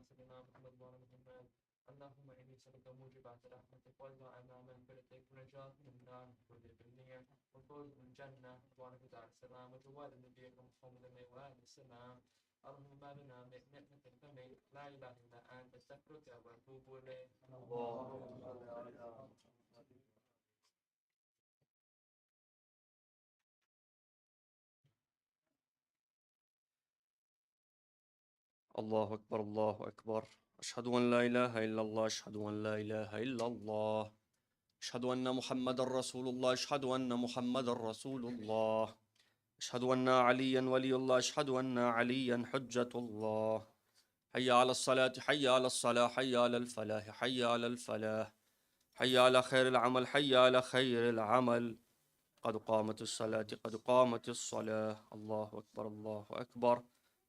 سيدنا محمد وعلى محمد. اللهم إني أسألك موجبات رحمتك والدعاء مغفرتك ونجاة من النار بكل بالنية والفوز بالجنة وعلى دار السلام وجوار نبيك محمد وآل السلام. اللهم ما لنا من نعمة فمنك لا إله إلا أنت أستغفرك وأتوب إليك. الله أكبر الله أكبر. أشهد أن لا إله إلا الله أشهد أن لا إله إلا الله أشهد أن محمد رسول الله أشهد أن محمد رسول الله أشهد أن عليا ولي الله أشهد أن عليا حجة الله. حي على الصلاة حي على الصلاة حي على الفلاح حي على الفلاح حي على خير العمل حي على خير العمل. قد قامت الصلاة قد قامت الصلاة. الله أكبر الله أكبر.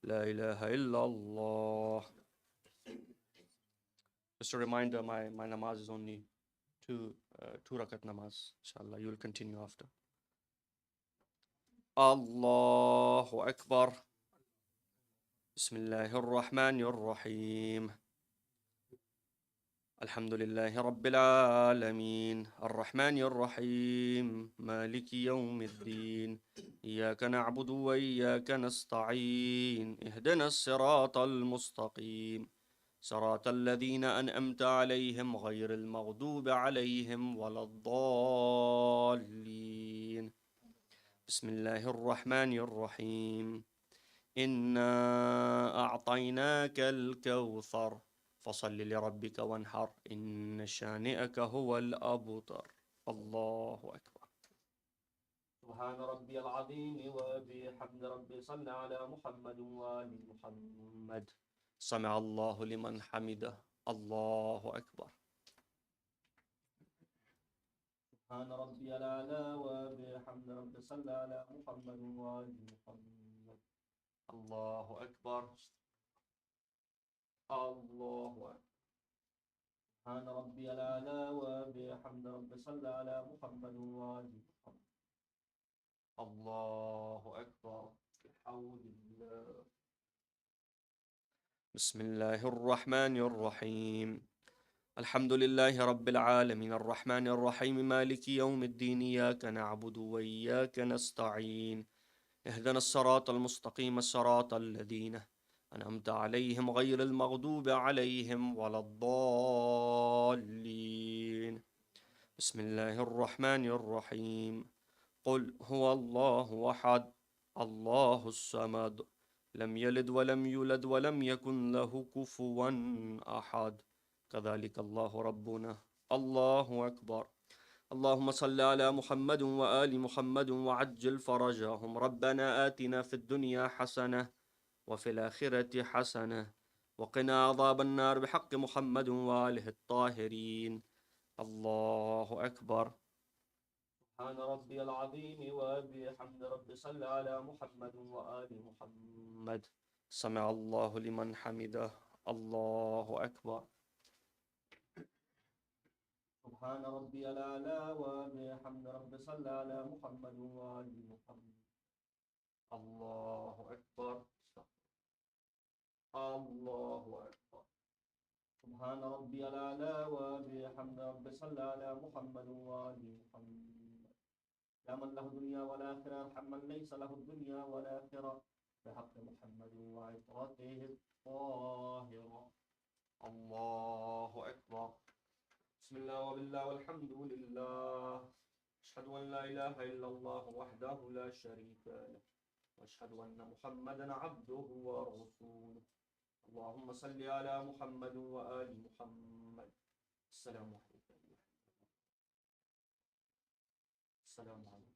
لا إله إلا الله. Just a reminder, my namaz is only two rakat namaz. Inshallah, you will continue after. Allahu Akbar. Bismillahir Rahmanir Rahim. الحمد لله رب العالمين الرحمن الرحيم مالك يوم الدين إياك نعبد وإياك نستعين اهدنا الصراط المستقيم صراط الذين أنعمت عليهم غير المغضوب عليهم ولا الضالين. بسم الله الرحمن الرحيم إنا أعطيناك الكوثر فصل لربك وانحر إن شانئك هو الأبتر. الله أكبر. سبحان ربي العظيم وبحمد ربي صل على محمد وآل محمد. سمع الله لمن حمده. الله أكبر. سبحان ربي الأعلى وبحمد ربي صل على محمد وآل محمد. الله أكبر. الله أكبر. سبحان ربي الأعلى وبحمد ربي صل على محمد وآل محمد. الله أكبر. بحول الله. بسم الله الرحمن الرحيم الحمد لله رب العالمين الرحمن الرحيم مالك يوم الدين إياك نعبد وإياك نستعين اهدنا الصراط المستقيم صراط الذين أنعمت عليهم غير المغضوب عليهم ولا الضالين. بسم الله الرحمن الرحيم قل هو الله أحد الله الصمد لم يلد ولم يولد ولم يكن له كفوا أحد كذلك الله ربنا. الله أكبر. اللهم صل على محمد وآل محمد وعجل فرجهم. ربنا آتنا في الدنيا حسنة وفي الآخرة حسنة وقنا عذاب النار بحق محمد وآله الطاهرين. الله أكبر. سبحان ربي العظيم وبحمد ربي صل على محمد وآل محمد. سمع الله لمن حمده. الله أكبر. سبحان ربي الأعلى وبحمد ربي صل على محمد وآل محمد. الله أكبر. الله أكبر. سبحان ربي الأعلى وبحمد ربي صل على محمد وآل محمد. يا من له الدنيا والآخرة ارحم من ليس له الدنيا والآخرة بحق محمد وعطرته الطاهرة. الله أكبر. بسم الله وبالله والحمد لله أشهد أن لا إله إلا الله وحده لا شريك له وأشهد أن محمدا عبده ورسوله. اللهم صل على محمد وآل محمد. السلام عليكم. السلام عليكم.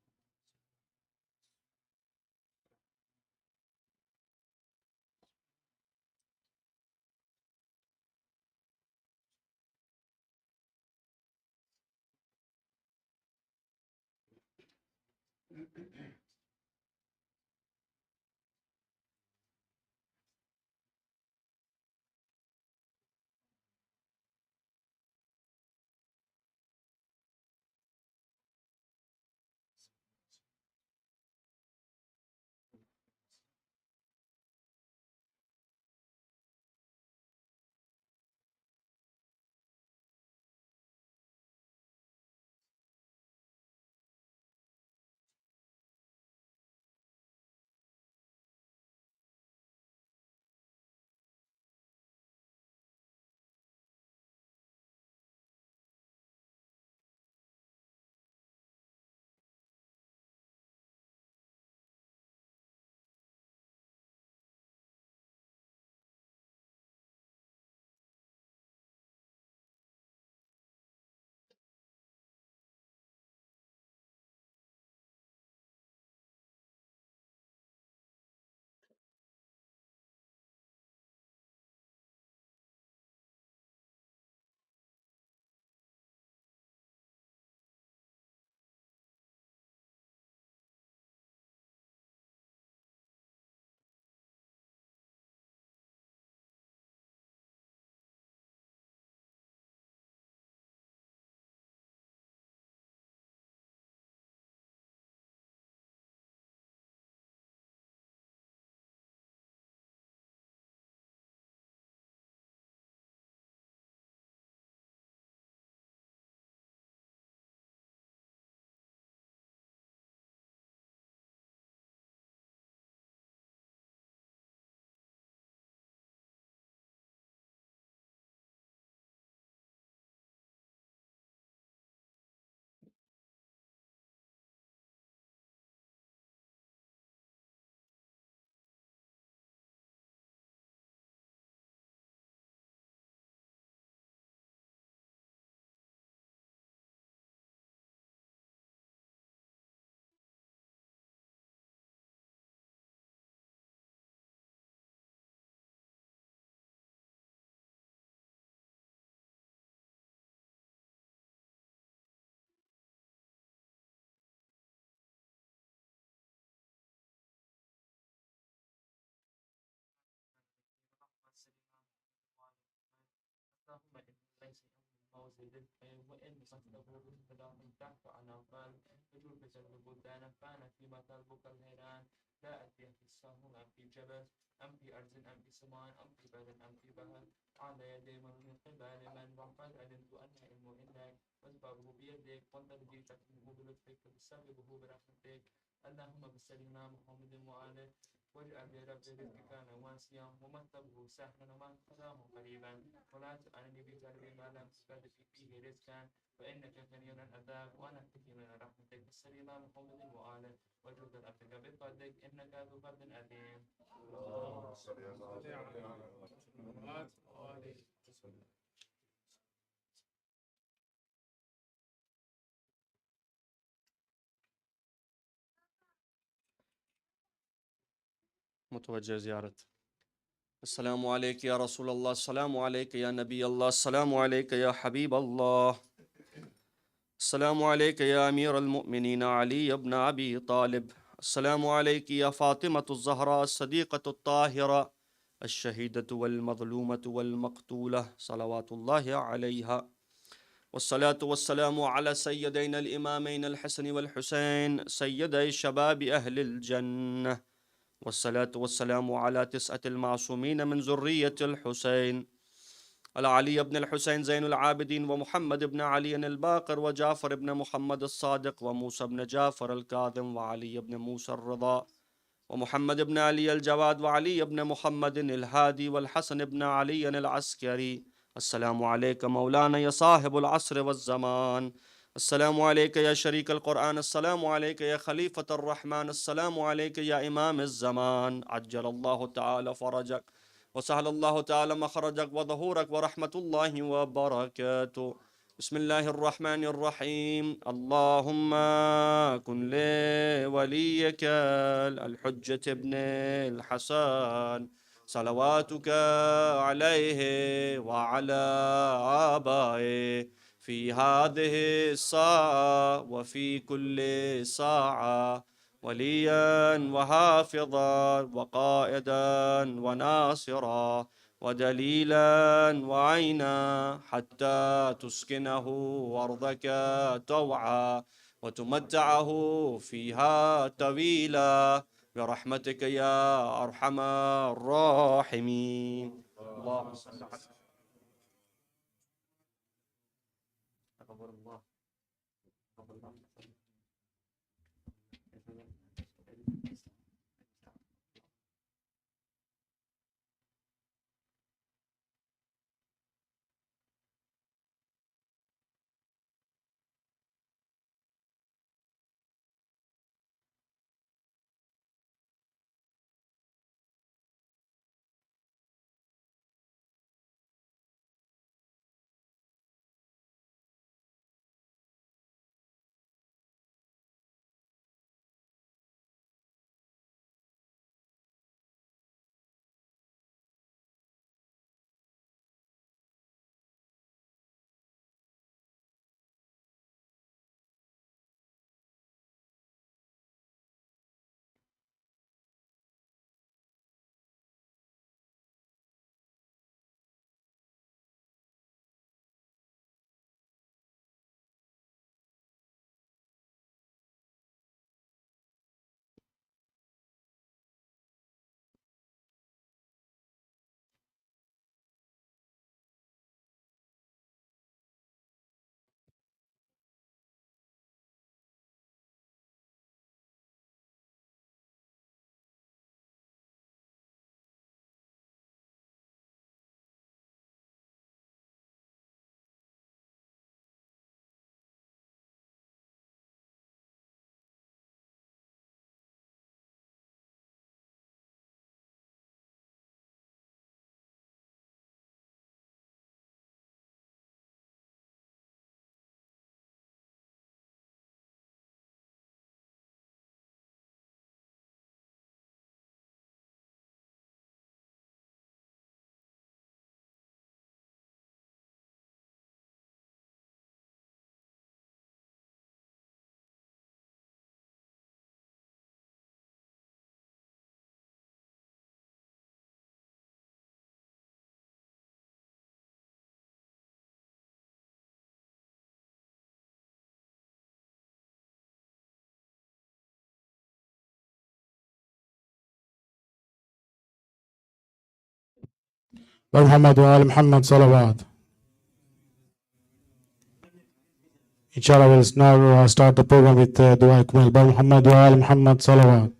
قيس موزي للحين وإن مسته بالهدى من تحت عن أقبال وجود بجنب الدان فانا فيما تلبك الهيران لا أدري في السهم أم في جبل أم في أرض أم في سماء أم في بر أم في بحر على يدي من قبل من وقد علمت أن علم إنك واسبابه بيدك والذي تكتمه بلطفك وتسببه برحمتك اللهم بسلمنا محمد وآله واجعل برب رزقك نواسيا ومكتبه سهلا ومن خذاه قريبا ولا تعني بقلب ما لم تسبد فيه رزقا فإنك غني عن العذاب وأنا أتقي من رحمتك بسلمنا محمد وآله وجود ربك بفضلك إنك ذو فضل عظيم. اللهم صل على محمد وآله وسلم. متوجه زيارة. السلام عليك يا رسول الله، السلام عليك يا نبي الله، السلام عليك يا حبيب الله، السلام عليك يا أمير المؤمنين علي بن أبي طالب، السلام عليك يا فاطمة الزهراء الصديقة الطاهرة الشهيدة والمظلومة والمقتولة صلوات الله عليها، والصلاة والسلام على سيدينا الإمامين الحسن والحسين سيدي شباب أهل الجنة، والصلاة والسلام على 9 المعصومين من ذرية الحسين، على علي بن الحسين زين العابدين ومحمد بن علي الباقر وجعفر بن محمد الصادق وموسى بن جعفر الكاظم وعلي بن موسى الرضا ومحمد بن علي الجواد وعلي بن محمد الهادي والحسن بن علي العسكري. السلام عليك مولانا يا صاحب العصر والزمان، السلام عليك يا شريك القرآن، السلام عليك يا خليفة الرحمن، السلام عليك يا إمام الزمان، عجل الله تعالى فرجك وسهل الله تعالى مخرجك وظهورك ورحمة الله وبركاته. بسم الله الرحمن الرحيم. اللهم كن لوليك الحجة ابن الحسن صلواتك عليه وعلى آبائه في هذه الساعة وفي كل ساعة وليا وحافظا وقائدا وناصرا ودليلا وعينا حتى تسكنه أرضك طوعا وتمتعه فيها طويلا برحمتك يا أرحم الراحمين. اللهم صل على الله. Muhammad wa Ali Muhammad salawat. Inshallah, we'll now start the program with Dua Ikmal. Muhammad wa Ali Muhammad salawat.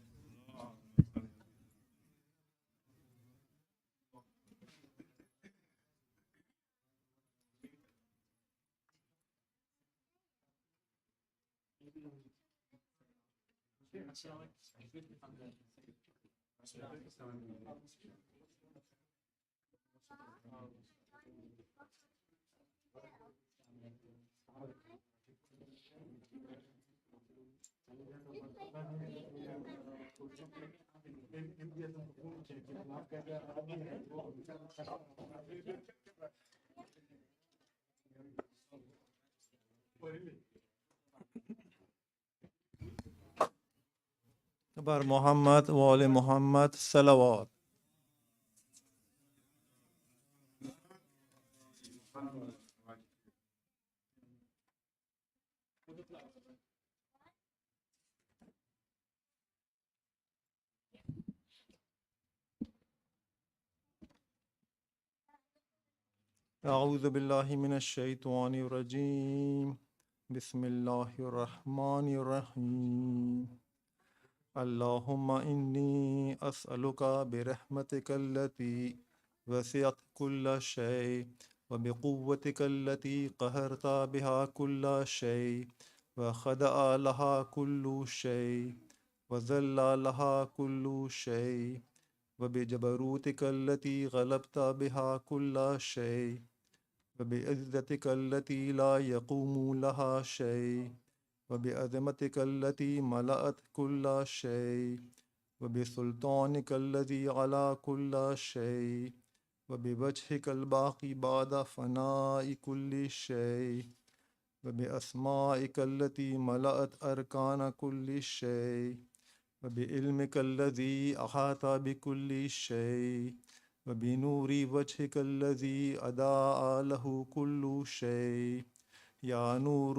بر محمد و آل محمد صلوات. اعوذ بالله من الشیطان الرجیم. بسم الله الرحمن الرحیم. اللهم إني أسألك برحمتك التي وسعت كل شيء وبقوتك التي قهرت بها كل شيء وخدأ لها كل شيء وذل لها كل شيء وبجبروتك التي غلبت بها كل شيء وبعزتك التي لا يقوم لها شيء وبعظمتك التي ملأت كل شيء وبسلطانك الذي على كل شيء وبوجهك الباقي بعد فناء كل شيء وبأسمائك التي ملأت أركان كل شيء وبعلمك الذي أحاط بكل شيء وبنور وجهك الذي أضاء له كل شيء. يا نور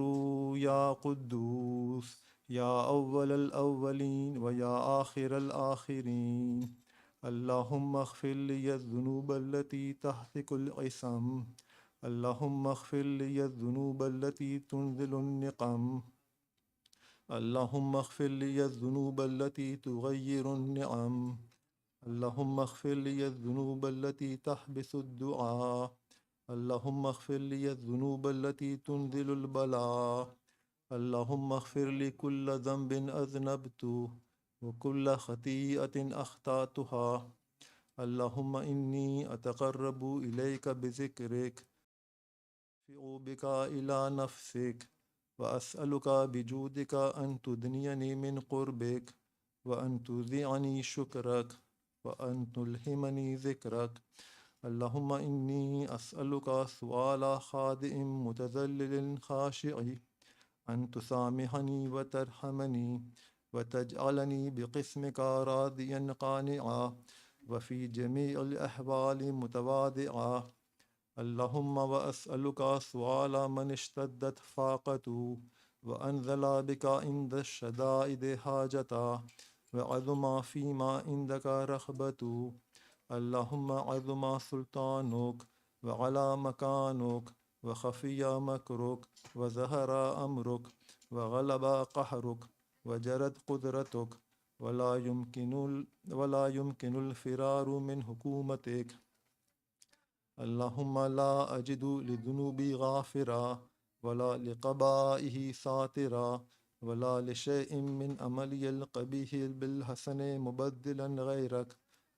يا قدوس يا أول الأولين ويا آخر الآخرين. اللهم اغفر لي الذنوب التي تهتك العصم. اللهم اغفر لي الذنوب التي تنزل النقم. اللهم اغفر لي الذنوب التي تغير النعم. اللهم اغفر لي الذنوب التي تحبس الدعاء. اللهم اغفر لي الذنوب التي تنزل البلاء. اللهم اغفر لي كل ذنب أذنبته وكل خطيئة أخطأتها. اللهم إني أتقرب إليك بذكرك بك إلى نفسك وأسألك بجودك أن تدنيني من قربك وأن تذيعني شكرك وأن تلهمني ذكرك. اللهم إني أسألك سؤال خادئ متذلل خاشع أن تسامحني وترحمني وتجعلني بقسمك راضيا قانعا وفي جميع الأحوال متواضعا. اللهم وأسألك سؤال من اشتدت فاقته وأنزل بك عند الشدائد حاجتا وعظم فيما عندك رغبته. اللهم عظم سلطانك وعلى مكانك وخفي مكرك وظهر أمرك وغلب قهرك وجرت قدرتك ولا يمكن الفرار من حكومتك. اللهم لا أجد لذنوبي غافرا ولا لقبائه ساترا ولا لشيء من عملي القبيح بالحسن مبدلا غيرك.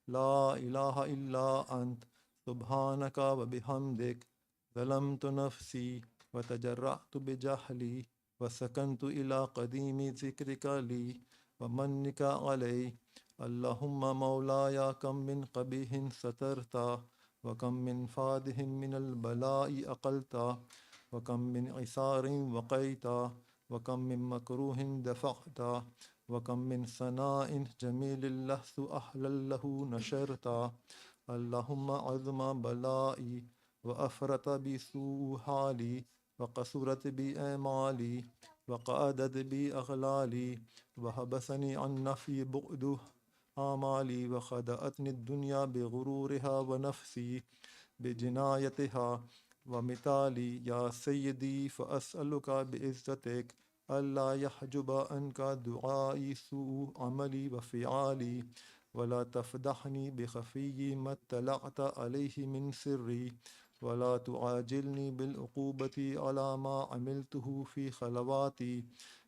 لا إله إلا أنت سبحانك وبحمدك ظلمت نفسي وتجرعت بجهلي وسكنت إلى قديم ذكرك لي ومنك علي. اللهم مولاي كم من قبيح سترت وكم من فاده من البلاء أقلت وكم من عسار وقيت وكم من مكروه دفعت وكم من ثناء جميل لست أهلا له نشرت. اللهم عظم بلائي وأفرط بسوء حالي وقصرت بي آمالي وقعدت بي أغلالي وحبسني عن نفي بعده آمالي وخدأتني الدنيا بغرورها ونفسي بجنايتها ومثالي يا سيدي فأسألك بعزتك ألا يحجب عنك دعائي سوء عملي وفعالي ولا تفضحني بخفي ما اطلعت عليه من سري ولا تعاجلني بالعقوبة على ما عملته في خلواتي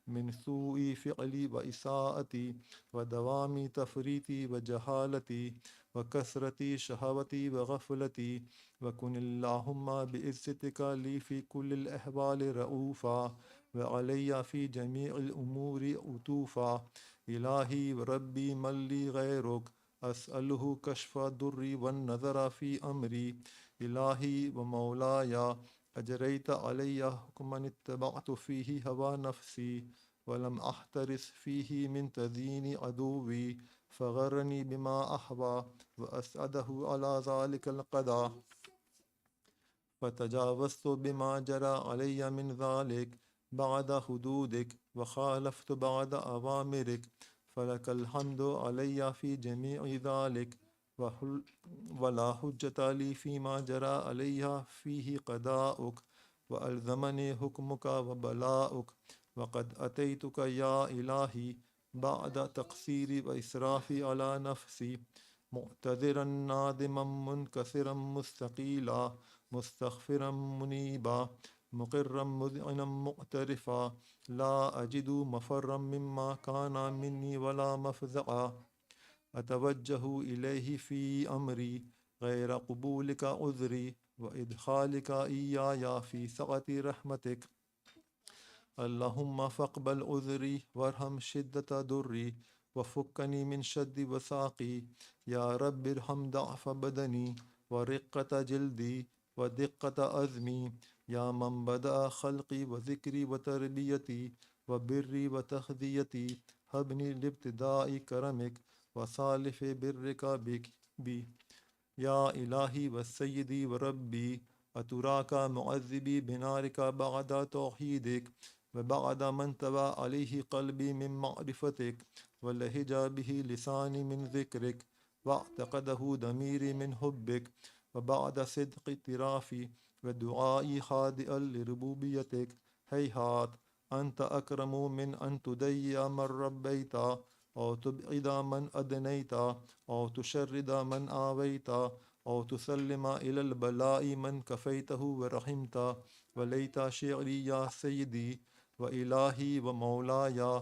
من سوء فعلي وإساءتي ودوام تفريطي وجهالتي وكثرة شهوتي وغفلتي وكن اللهم بعزتك لي في كل الأحوال رؤوفا وعلي في جميع الأمور عطوفا إلهي وربي من لي غيرك أسأله كشف ضري والنظر في أمري إلهي ومولاي أجريت علي حكما اتبعت فيه هوى نفسي ولم أحترس فيه من تزيين عدوي فغرني بما أحوى وأسعده على ذلك القضاء فتجاوزت بما جرى علي من ذلك بعد حدودك وخالفت بعد أوامرك فلك الحمد علي في جميع ذلك ولا حجة لي فيما جرى علي فيه قضاؤك وألزمني حكمك وبلاؤك وقد أتيتك يا إلهي بعد تقصيري وإسرافي على نفسي معتذرا نادما منكسرا مستقيلا مستغفرا منيبا مقرا مذعنا معترفا لا أجد مفرا مما كان مني ولا مفزعا أتوجه إليه في أمري غير قبولك عذري وإدخالك إياي في سعة رحمتك اللهم فاقبل عذري وارحم شدة ضري وفكني من شد وساقي يا رب ارحم ضعف بدني ورقة جلدي ودقة أزمي يا من بدأ خلقي وذكري وتربيتي وبري وتخذيتي هبني لابتداء كرمك وصالح برك بي يا إلهي والسيدي وربي أتراك معذبي بنارك بعد توحيدك وبعد ما انتبه عليه قلبي من معرفتك ولهج به لساني من ذكرك واعتقده ضميري من حبك وبعد صدق اعترافي ودعائي خاضئا لربوبيتك هيهات أنت أكرم من أن تضيع من ربيت أو تبعد من أدنيت أو تشرد من آويت أو تسلم إلى البلاء من كفيته ورحمت وليت شعري يا سيدي وإلهي ومولاي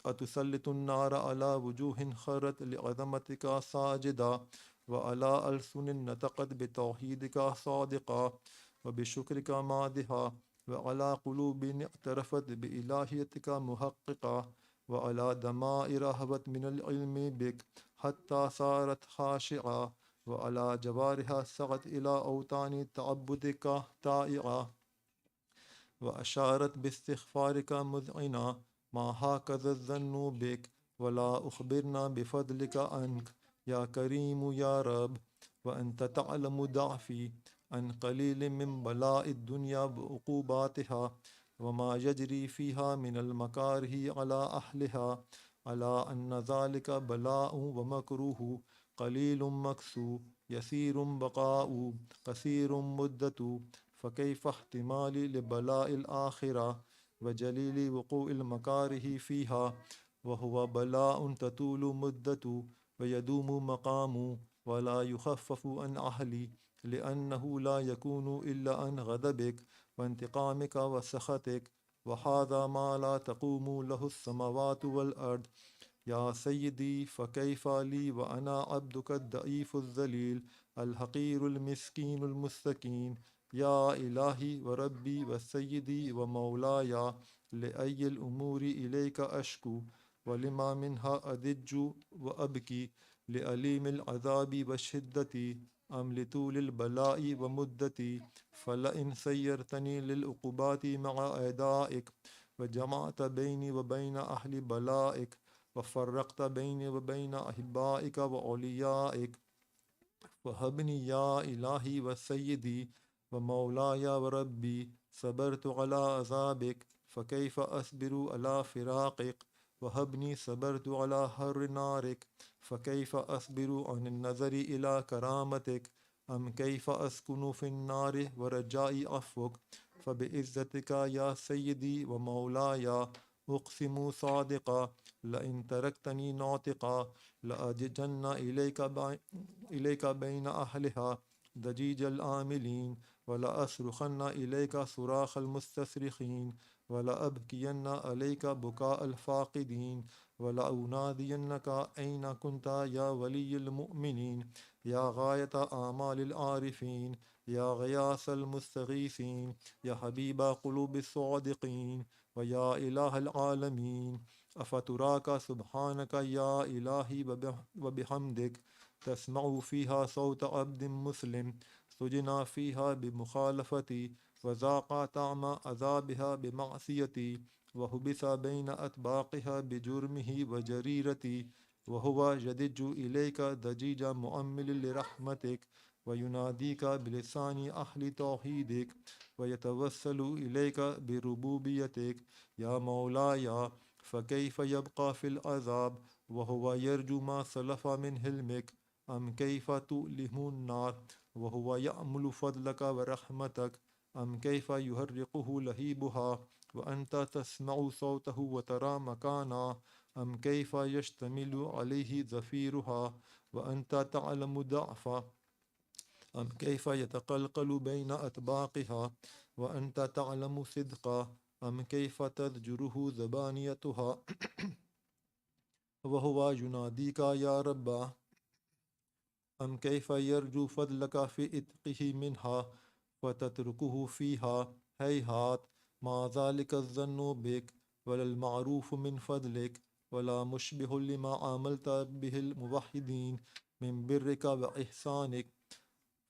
أتسلط النار على وجوه خرت لعظمتك ساجدا وعلى ألسن نطقت بتوحيدك صادقا وبشكرك مادحا وعلى قلوب اعترفت بإلهيتك محققا وعلى دماء رهبت من العلم بك حتى صارت خاشعة وعلى جوارها سعت إلى أوطان تعبدك تائعة وأشارت باستغفارك مذعنا ما هكذا الظن بك ولا أخبرنا بفضلك عنك يا كريم يا رب وأنت تعلم ضعفي عن قليل من بلاء الدنيا وعقوباتها وما يجري فيها من المكاره على أهلها على أن ذلك بلاء ومكروه قليل مكسو يسير بقاء قصير مدة فكيف احتمالي لبلاء الآخرة وجليل وقوع المكاره فيها وهو بلاء تطول مدة ويدوم مقام ولا يخفف عن أهلي لأنه لا يكون إلا عن غضبك وانتقامك وسخطك وهذا ما لا تقوم له السماوات والأرض يا سيدي فكيف لي وأنا عبدك الضعيف الذليل الحقير المسكين المستكين يا إلهي وربي وسيدي ومولاي لأي الأمور إليك أشكو ولما منها أدج وأبكي لأليم العذاب والشدة أم لطول البلاء ومدتي فلئن سيرتني للعقوبات مع أعدائك وجمعت بيني وبين أهل بلائك وفرقت بيني وبين أحبائك وأوليائك فهبني يا إلهي وسيدي ومولاي وربي صبرت على عذابك فكيف أصبر على فراقك وهبني صبرت على حر نارك فكيف أصبر عن النظر إلى كرامتك أم كيف أسكن في النار ورجائي عفوك فبعزتك يا سيدي ومولاي أقسم صادقا لئن تركتني ناطقا لأججن إليك بين أهلها ضجيج الآملين ولأصرخن إليك صراخ المستصرخين ولأبكين عليك بكاء الفاقدين ولأنادينك أين كنت يا ولي المؤمنين يا غاية آمال العارفين يا غياث المستغيثين يا حبيب قلوب الصادقين ويا إله العالمين أفتراك سبحانك يا إلهي وبحمدك تسمع فيها صوت عبد مسلم سجنا فيها بمخالفتي وذاق طعم عذابها بمعصيتي وحبس بين أطباقها بجرمه وجريرتي وهو يدج إليك ضجيج مؤمل لرحمتك ويناديك بلسان أهل توحيدك ويتوسل إليك بربوبيتك يا مولاي فكيف يبقى في العذاب وهو يرجو ما سلف من حلمك أم كيف تؤلم النار وهو يأمل فضلك ورحمتك أم كيف يهرقه لهيبها وأنت تسمع صوته وترى مكانا أم كيف يشتمل عليه زفيرها وأنت تعلم ضعفه أم كيف يتقلقل بين أطباقها وأنت تعلم صدقه أم كيف تزجره زبانيتها وهو يناديك يا رب أم كيف يرجو فضلك في إتقه منها فتتركه فيها هيهات ما ذلك الظن بك ولا المعروف من فضلك ولا مشبه لما عاملت به الموحدين من برك وإحسانك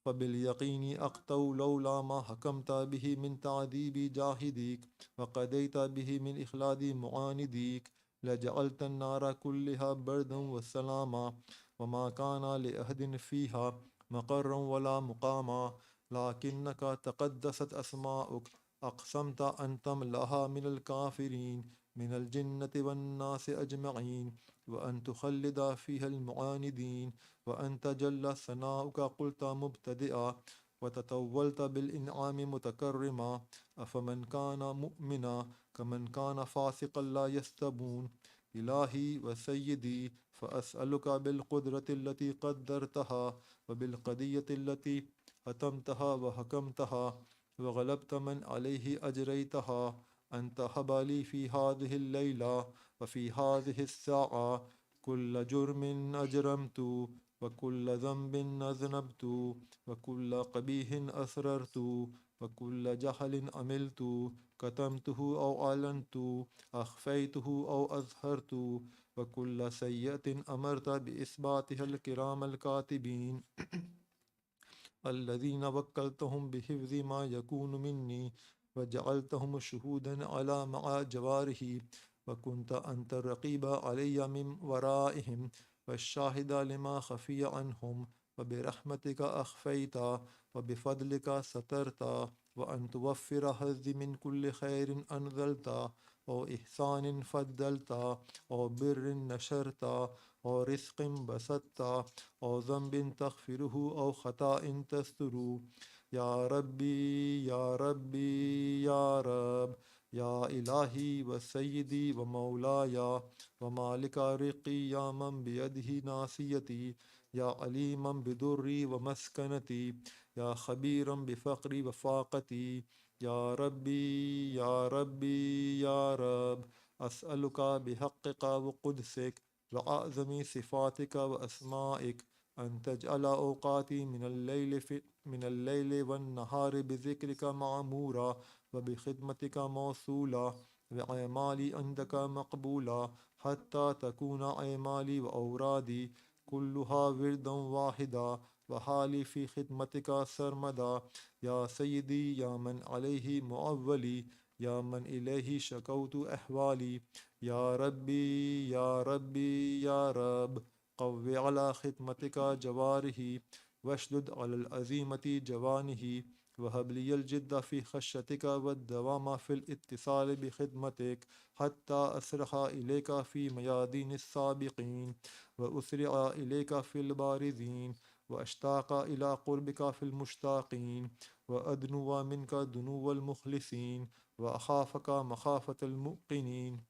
فباليقين أقتو لولا ما حكمت به من تعذيب جاهديك وقضيت به من إخلاد معانديك لجعلت النار كلها بردا وسلاما وما كان لأحد فيها مقرا ولا مقاما لكنك تقدست أسماؤك أقسمت أن تملأها من الكافرين من الجنة والناس أجمعين وأن تخلد فيها المعاندين وأنت جل ثناؤك قلت مبتدئا وتطولت بالإنعام متكرما أفمن كان مؤمنا كمن كان فاسقا لا يستبون إلهي وسيدي فأسألك بالقدرة التي قدرتها وبالقضية التي حتمتها وحكمتها وغلبت من عليه أجريتها أن تهب لي في هذه الليلة وفي هذه الساعة كل جرم أجرمت وكل ذنب أذنبت وكل قبيح أسررت وكل جهل عملت كتمته أو أعلنت أخفيته أو أظهرت وكل سيئة أمرت بإثباتها الكرام الكاتبين الذين وكلتهم بحفظ ما يكون مني وجعلتهم شهودا على مع جواره وكنت أنت الرقيب علي من ورائهم والشاهد لما خفي عنهم وبرحمتك أخفيت وبفضلك سترت وأن توفر حظي من كل خير أنزلت أو إحسان فضلت أو بر نشرت أو رزق بسطت أو ذنب تغفره أو خطأ تستر يا ربي يا ربي يا رب يا إلهي وسيدي ومولاي ومالك رقي يا من بيده ناصيتي يا عليما بدري ومسكنتي يا خبيرا بفقري وفاقتي يا ربي يا ربي يا رب أسألك بحقك وقدسك وأعظم صفاتك وأسمائك أن تجعل أوقاتي من الليل والنهار بذكرك معمورا وبخدمتك موصولا وأعمالي عندك مقبولا حتى تكون أعمالي وأورادي كلها وردا واحدا وحالي في خدمتك سرمدا يا سيدي يا من عليه معولي يا من إليه شكوت أحوالي يا ربي يا ربي يا رب قو على خدمتك جواره واشدد على العزيمة جوانه وهب لي الجد في خشيتك والدوام في الاتصال بخدمتك حتى أسرح إليك في ميادين السابقين وأسرع إليك في البارزين وأشتاق إلى قربك في المشتاقين وأدنو منك دنو المخلصين وأخافك مخافة الموقنين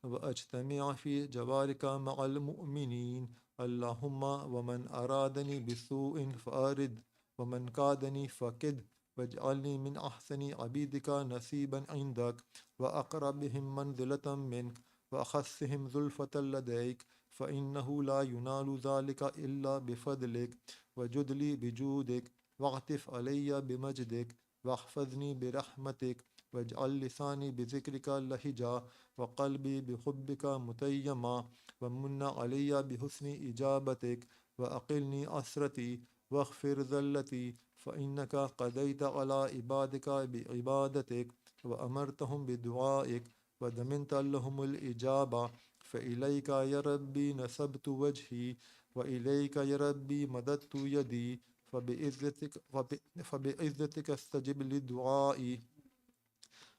وأجتمع في جوارك مع المؤمنين. اللهم ومن أرادني بسوء فأرد ومن كادني فكد واجعلني من أحسن عبيدك نصيبا عندك وأقربهم منزلة منك وأخصهم زلفة لديك فإنه لا ينال ذلك إلا بفضلك وجد لي بجودك واعطف علي بمجدك واحفظني برحمتك واجعل لساني بذكرك لهجا وقلبي بحبك متيما ومن علي بحسن إجابتك وأقلني أسرتي واغفر ذلتي فإنك قضيت على عبادك بعبادتك وأمرتهم بدعائك ودمنت لهم الإجابة فإليك يا ربي نسبت وجهي وإليك يا ربي مددت يدي فبعزتك استجب لدعائي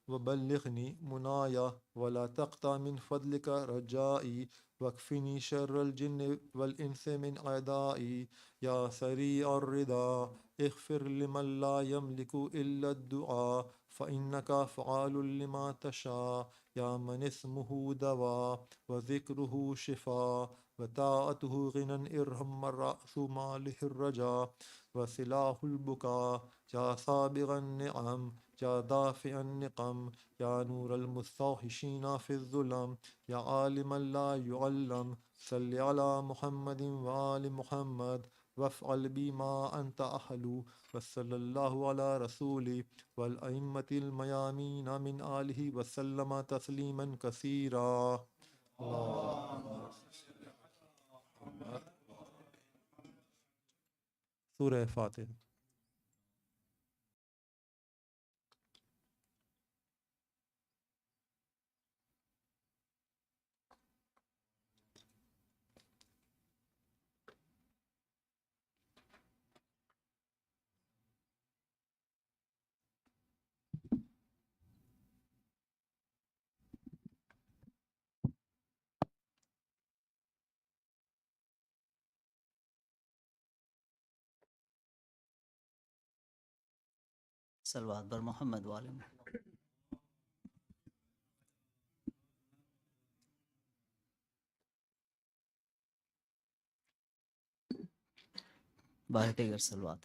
وبلغني منايا ولا تقطع من فضلك رجائي واكفني شر الجن والإنس من أعدائي يا سريع الرضا اغفر لمن لا يملك إلا الدعاء فإنك فعال لما تشاء يا من اسمه دواء وذكره شفاء وطاعته غنى ارحم من رأس ماله الرجاء وسلاح البكاء يا سابغ النعم يا دافع النقم يا نور المستوحشين في الظلم يا عالما لا يعلم صل على محمد وآل محمد وافعل بما أنت أهل وصلى الله على رسوله والأئمة الميامين من آله وسلم تسليما كثيرا. سورة فاتحة. सलवात बर मोहम्मद वाले बाहर टेगर सलवात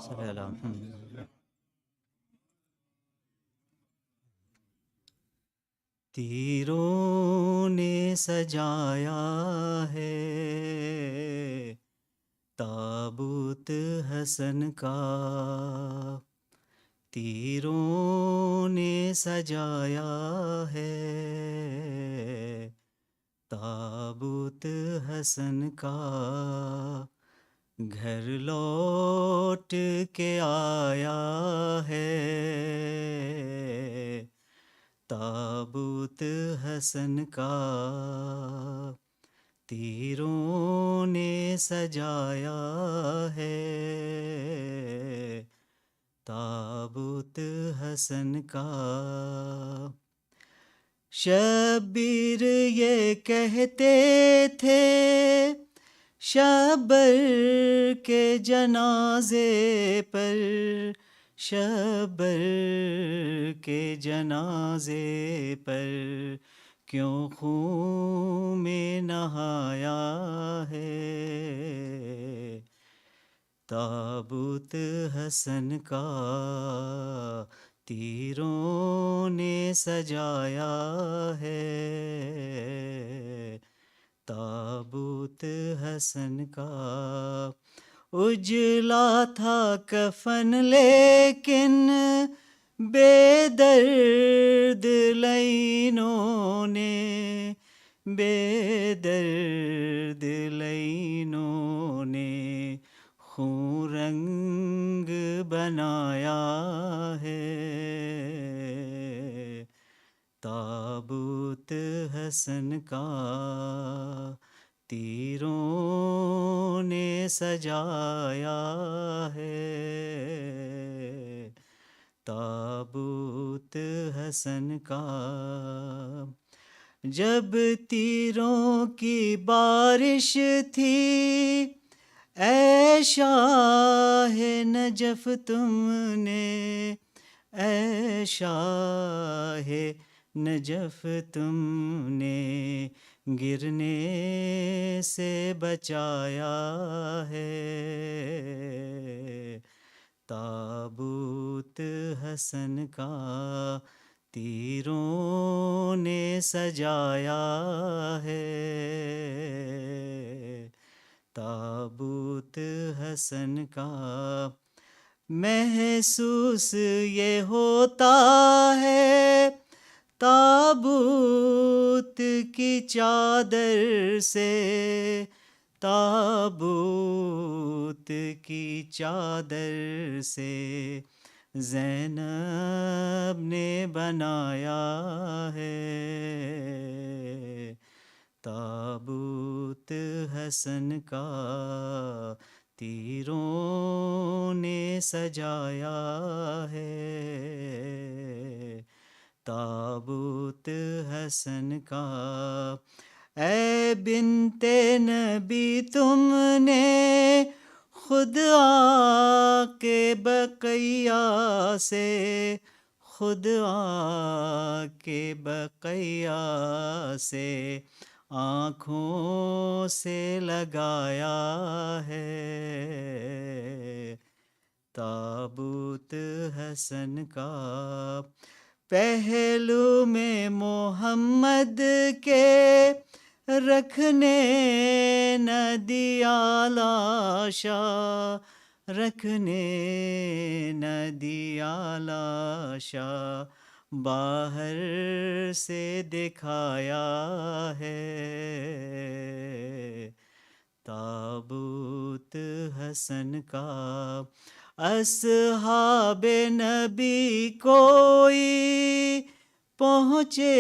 सल्लल्लाहु अलैहि। तीरों ने सजाया है ताबूत हसन का, तीरों ने सजाया है ताबूत हसन का, घर लौट के आया है ताबूत हसन का, तीरों ने सजाया है ताबूत हसन का। शब्बीर ये कहते थे शब्बर के जनाजे पर, शब्बर के जनाजे पर क्यों खून में नहाया है ताबूत हसन का, तीरों ने सजाया है ताबूत हसन का। उजला था कफन लेकिन बेदर्द लईनों ने, बेदर्द लईनों ने खून रंग बनाया है ताबूत हसन का, तीरों ने सजाया है ताबूत हसन का। जब तीरों की बारिश थी ऐ शाह नजफ तुमने, ऐ शाह नजफ तुमने गिरने से बचाया है। ताबूत हसन का तीरों ने सजाया है। ताबूत हसन का महसूस ये होता है ताबूत की चादर से, ताबूत की चादर से ज़ैनब ने बनाया है। ताबूत हसन का तीरों ने सजाया है। ताबूत हसन का ऐ बिनते नबी तुमने खुद आके बक़ैया से, खुद आके बक़ैया से आँखों से लगाया है। ताबूत हसन का पहलू में मोहम्मद के रखने न दिया लाशा, रखने न दिया लाशा बाहर से दिखाया है। ताबूत हसन का अस्हाबे नबी कोई पहुँचे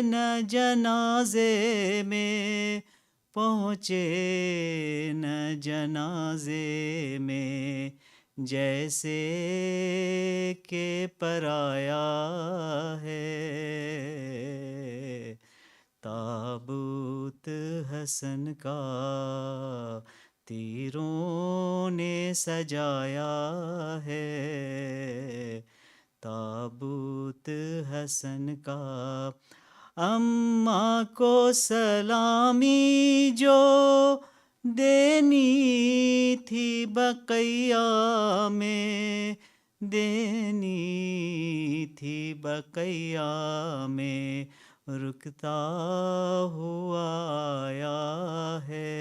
न जनाजे में, पहुँचे न जनाजे में जैसे के पराया है। ताबूत हसन का तीरों ने सजाया है। ताबूत हसन का अम्मा को सलामी जो देनी थी बक़ैया में, देनी थी बक़ैया में रुकता हुआ आया है।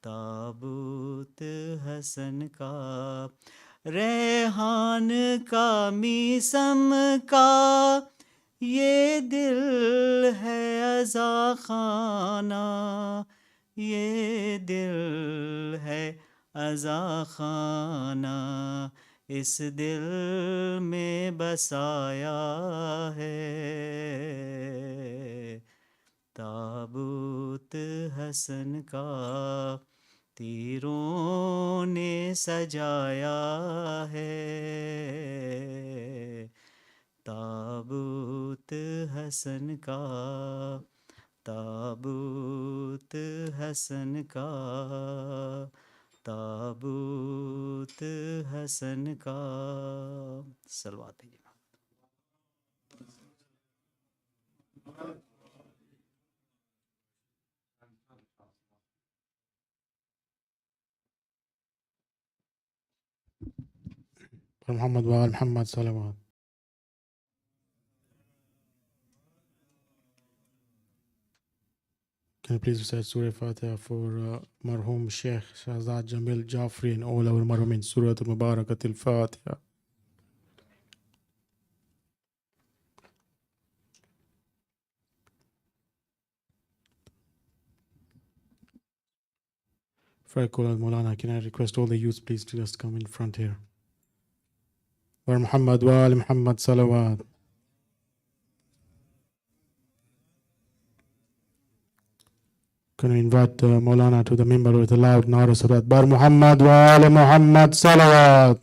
ताबूत हसन का रेहान का मीसम का ये दिल है अज़ा खाना, ये दिल है अज़ा खाना इस दिल में बसाया है। ताबूत हसन का तीरों ने सजाया है। ताबूत हसन का, ताबूत हसन का, ताबूत हसन का। सलवात है। Muhammad wa Muhammad salawat. Can you please recite Surah Fatiha for Marhum Sheikh Shahzad Jamil Jafri and all our Marhumin, Surah Al-Mubarakat Al-Fatiha. Before I call out Maulana, can I request all the youths please to just come in front here. Wa Muhammad wa Muhammad salawat. Can we invite Maulana to the member with a loud nara so that Bar Muhammad wa Muhammad salawat.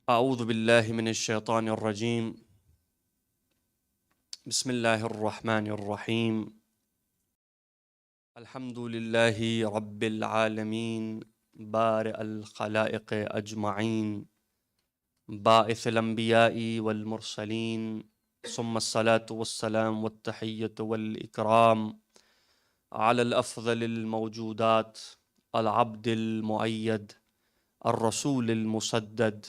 أعوذ بالله من الشيطان الرجيم. بسم الله الرحمن الرحيم. الحمد لله رب العالمين بارئ الخلائق أجمعين باعث الأنبياء والمرسلين ثم الصلاة والسلام والتحية والإكرام على الأفضل الموجودات العبد المؤيد الرسول المسدد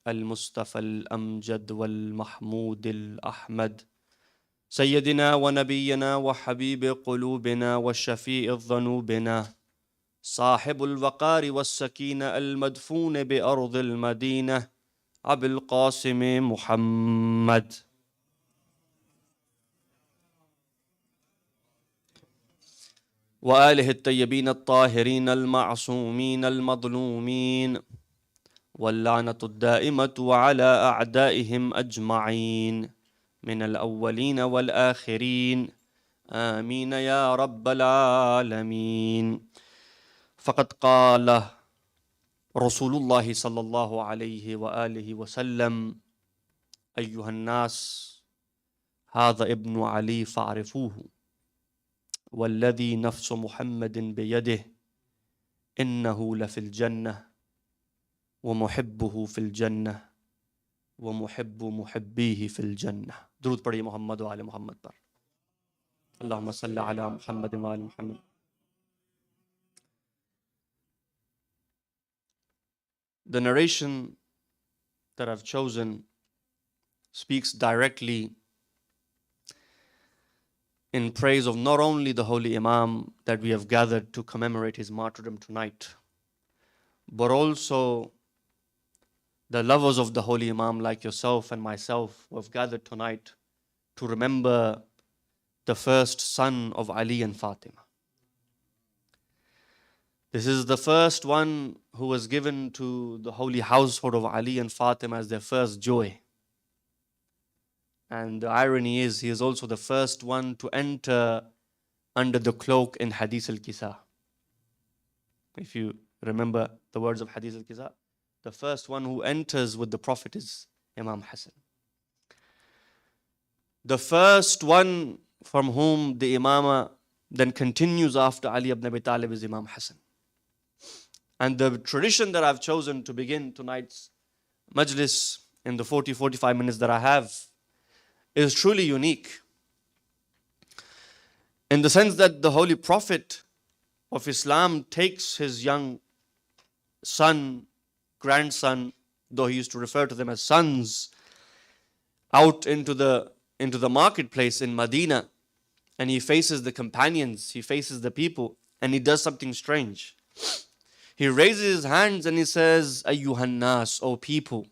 المصطفى الأمجد والمحمود الأحمد سيدنا ونبينا وحبيب قلوبنا وشفيع ذنوبنا صاحب الوقار والسكينة المدفون بأرض المدينة أبي القاسم محمد وآله الطيبين الطاهرين المعصومين المظلومين واللعنة الدائمة على أعدائهم أجمعين من الأولين والآخرين آمين يا رب العالمين. فقد قال رسول الله صلى الله عليه وآله وسلم: أيها الناس هذا ابن علي فاعرفوه والذي نفس محمد بيده إنه لفي الجنة ومحبه في الجنة ومحب محبيه في الجنة. درود پڑھیے محمد و آل محمد پر. اللهم صل على محمد و آل محمد. The narration that I've chosen speaks directly in praise of not only the Holy Imam that we have gathered to commemorate his martyrdom tonight, but also the lovers of the Holy Imam like yourself and myself who have gathered tonight to remember the first son of Ali and Fatima. This is the first one who was given to the holy household of Ali and Fatima as their first joy. And the irony is, he is also the first one to enter under the cloak in Hadith al-Kisa. If you remember the words of Hadith al-Kisa, the first one who enters with the Prophet is Imam Hassan. The first one from whom the Imama then continues after Ali ibn Abi Talib is Imam Hassan. And the tradition that I've chosen to begin tonight's majlis in the 40-45 minutes that I have is truly unique, in the sense that the Holy Prophet of Islam takes his young son, grandson, though he used to refer to them as sons, out into the marketplace in Medina, and he faces the companions, he faces the people, and he does something strange. He raises his hands and he says, Ayyuhan nas, O people,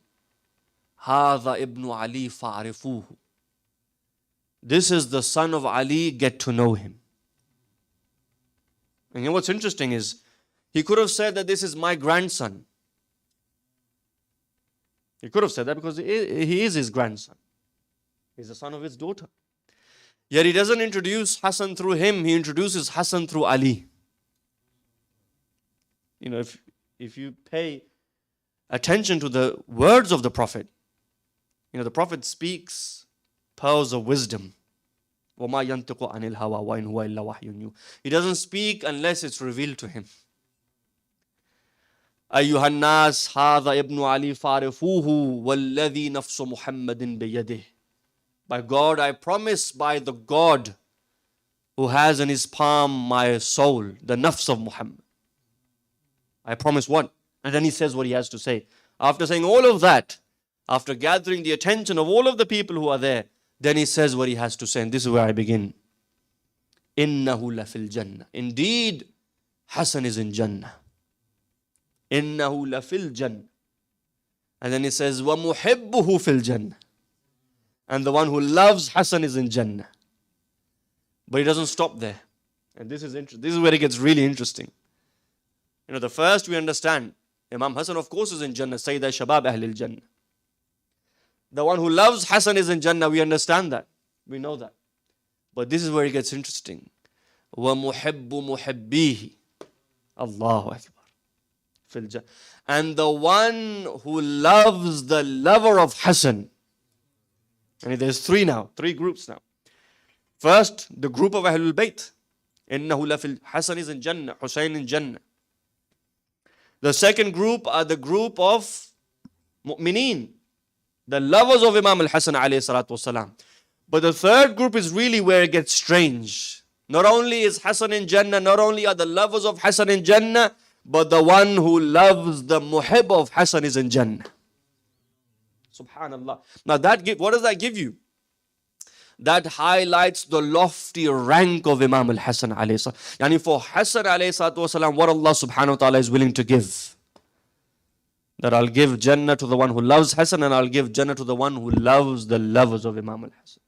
Hadha ibn Ali fa'arifuhu. This is the son of Ali, get to know him. And you know what's interesting is, he could have said that this is my grandson. He could have said that because he is his grandson. He's the son of his daughter. Yet he doesn't introduce Hassan through him, he introduces Hassan through Ali. You know, if you pay attention to the words of the Prophet, you know, the Prophet speaks pearls of wisdom. وَمَا يَنْتِقُ عَنِ الْهَوَىٰ وَإِنْ هُوَ إِلَّا وَحْيٌ يُوحَىٰ. He doesn't speak unless it's revealed to him. أَيُّهَا النَّاسِ هَذَا ابْنُ عَلِي فَارِفُوهُ وَالَّذِي نَفْسُ مُحَمَّدٍ بِيَدِهِ. By God, I promise by the God who has in his palm my soul, the nafs of Muhammad. I promise what? And then he says what he has to say. After saying all of that, after gathering the attention of all of the people who are there, then he says what he has to say. And this is where I begin. إِنَّهُ لَفِي الْجَنَّةِ. Indeed, Hassan is in Jannah. إِنَّهُ لَفِي الْجَنَّةِ. And then he says, وَمُحِبُّهُ فِي الْجَنَّةِ. And the one who loves Hassan is in Jannah. But he doesn't stop there. And this is where it gets really interesting. You know, the first we understand, Imam Hassan of course is in Jannah, Sayyid Shabab Ahlil Jannah. The one who loves Hassan is in Jannah, we understand that. We know that. But this is where it gets interesting. وَمُحِبُّ مُحِبِّيهِ. Allahu Akbar. fil Jannah. And the one who loves the lover of Hassan. And there's three groups now. First, the group of Ahlul Bayt. إِنَّهُ لَفِي Hassan is in Jannah, Hussein in Jannah. The second group are the group of mu'mineen, the lovers of Imam al-Hassan alayhi salatu wasalam. But the third group is really where it gets strange. Not only is Hassan in Jannah, not only are the lovers of Hassan in Jannah, but the one who loves the muhib of Hassan is in Jannah. Subhanallah. Now what does that give you? That highlights the lofty rank of Imam al-Hassan alayhi salam. Yani for Hassan alayhi salatu wasalam, what Allah subhanahu wa ta'ala is willing to give. That I'll give Jannah to the one who loves Hassan, and I'll give Jannah to the one who loves the lovers of Imam al-Hassan.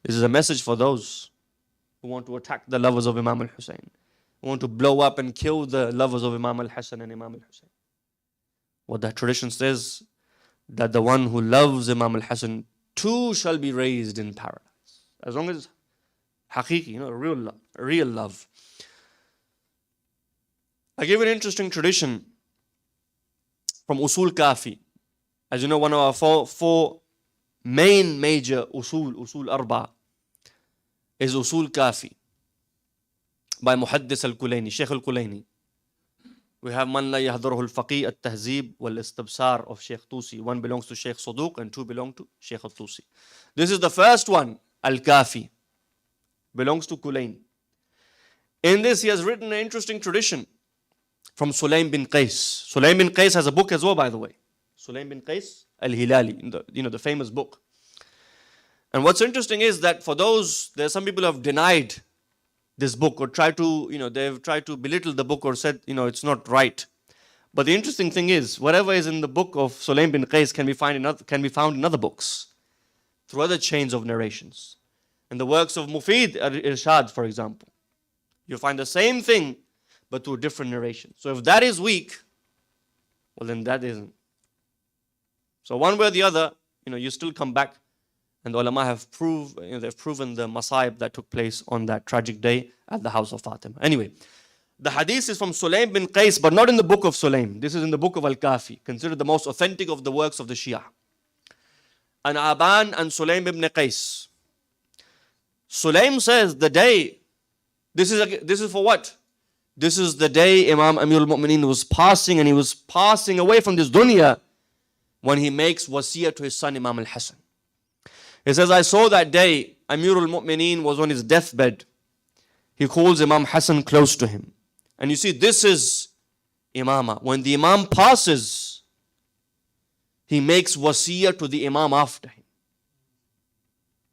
This is a message for those who want to attack the lovers of Imam al-Hussein, who want to blow up and kill the lovers of Imam al-Hassan and Imam al-Hussein. What that tradition says, that the one who loves Imam al-Hassan too shall be raised in paradise. As long as haqiqi, real love. I give an interesting tradition from Usul Kafi. As you know, one of our four major Usul Arba, is Usul Kafi by Muhaddis al-Kulayni, Shaykh al-Kulayni. We have Man La Yahdaruhu al-Faqih al-Tahzib wal-Istabsar of Shaykh Tusi. One belongs to Shaykh Saduq and two belong to Shaykh al-Tusi. This is the first one, Al-Kafi, belongs to Kulayni. In this he has written an interesting tradition from Sulaim bin Qais. Sulaim bin Qais has a book as well, by the way. Sulaim bin Qais al-Hilali, the famous book. And what's interesting is that for those, there are some people who have denied this book or they've tried to belittle the book or said, it's not right. But the interesting thing is, whatever is in the book of Sulaim bin Qais can be found in other books, through other chains of narrations. In the works of Mufid al-Irshad, for example, you find the same thing, but through different narrations. So if that is weak, well then that isn't. So one way or the other, you still come back, and the ulama have they've proven the masaib that took place on that tragic day at the house of Fatima. Anyway, the hadith is from Sulaim bin Qais, but not in the book of Sulaim. This is in the book of Al-Kafi, considered the most authentic of the works of the Shia. And Aban and Sulaim ibn Qais. Sulaim says the day, this is for what? This is the day Imam Amir al-Mu'mineen was passing, and he was passing away from this dunya when he makes wasiyah to his son Imam al-Hassan. He says, I saw that day Amir al-Mu'mineen was on his deathbed. He calls Imam Hassan close to him. And you see, this is imamah. When the imam passes, he makes wasiyah to the imam after him.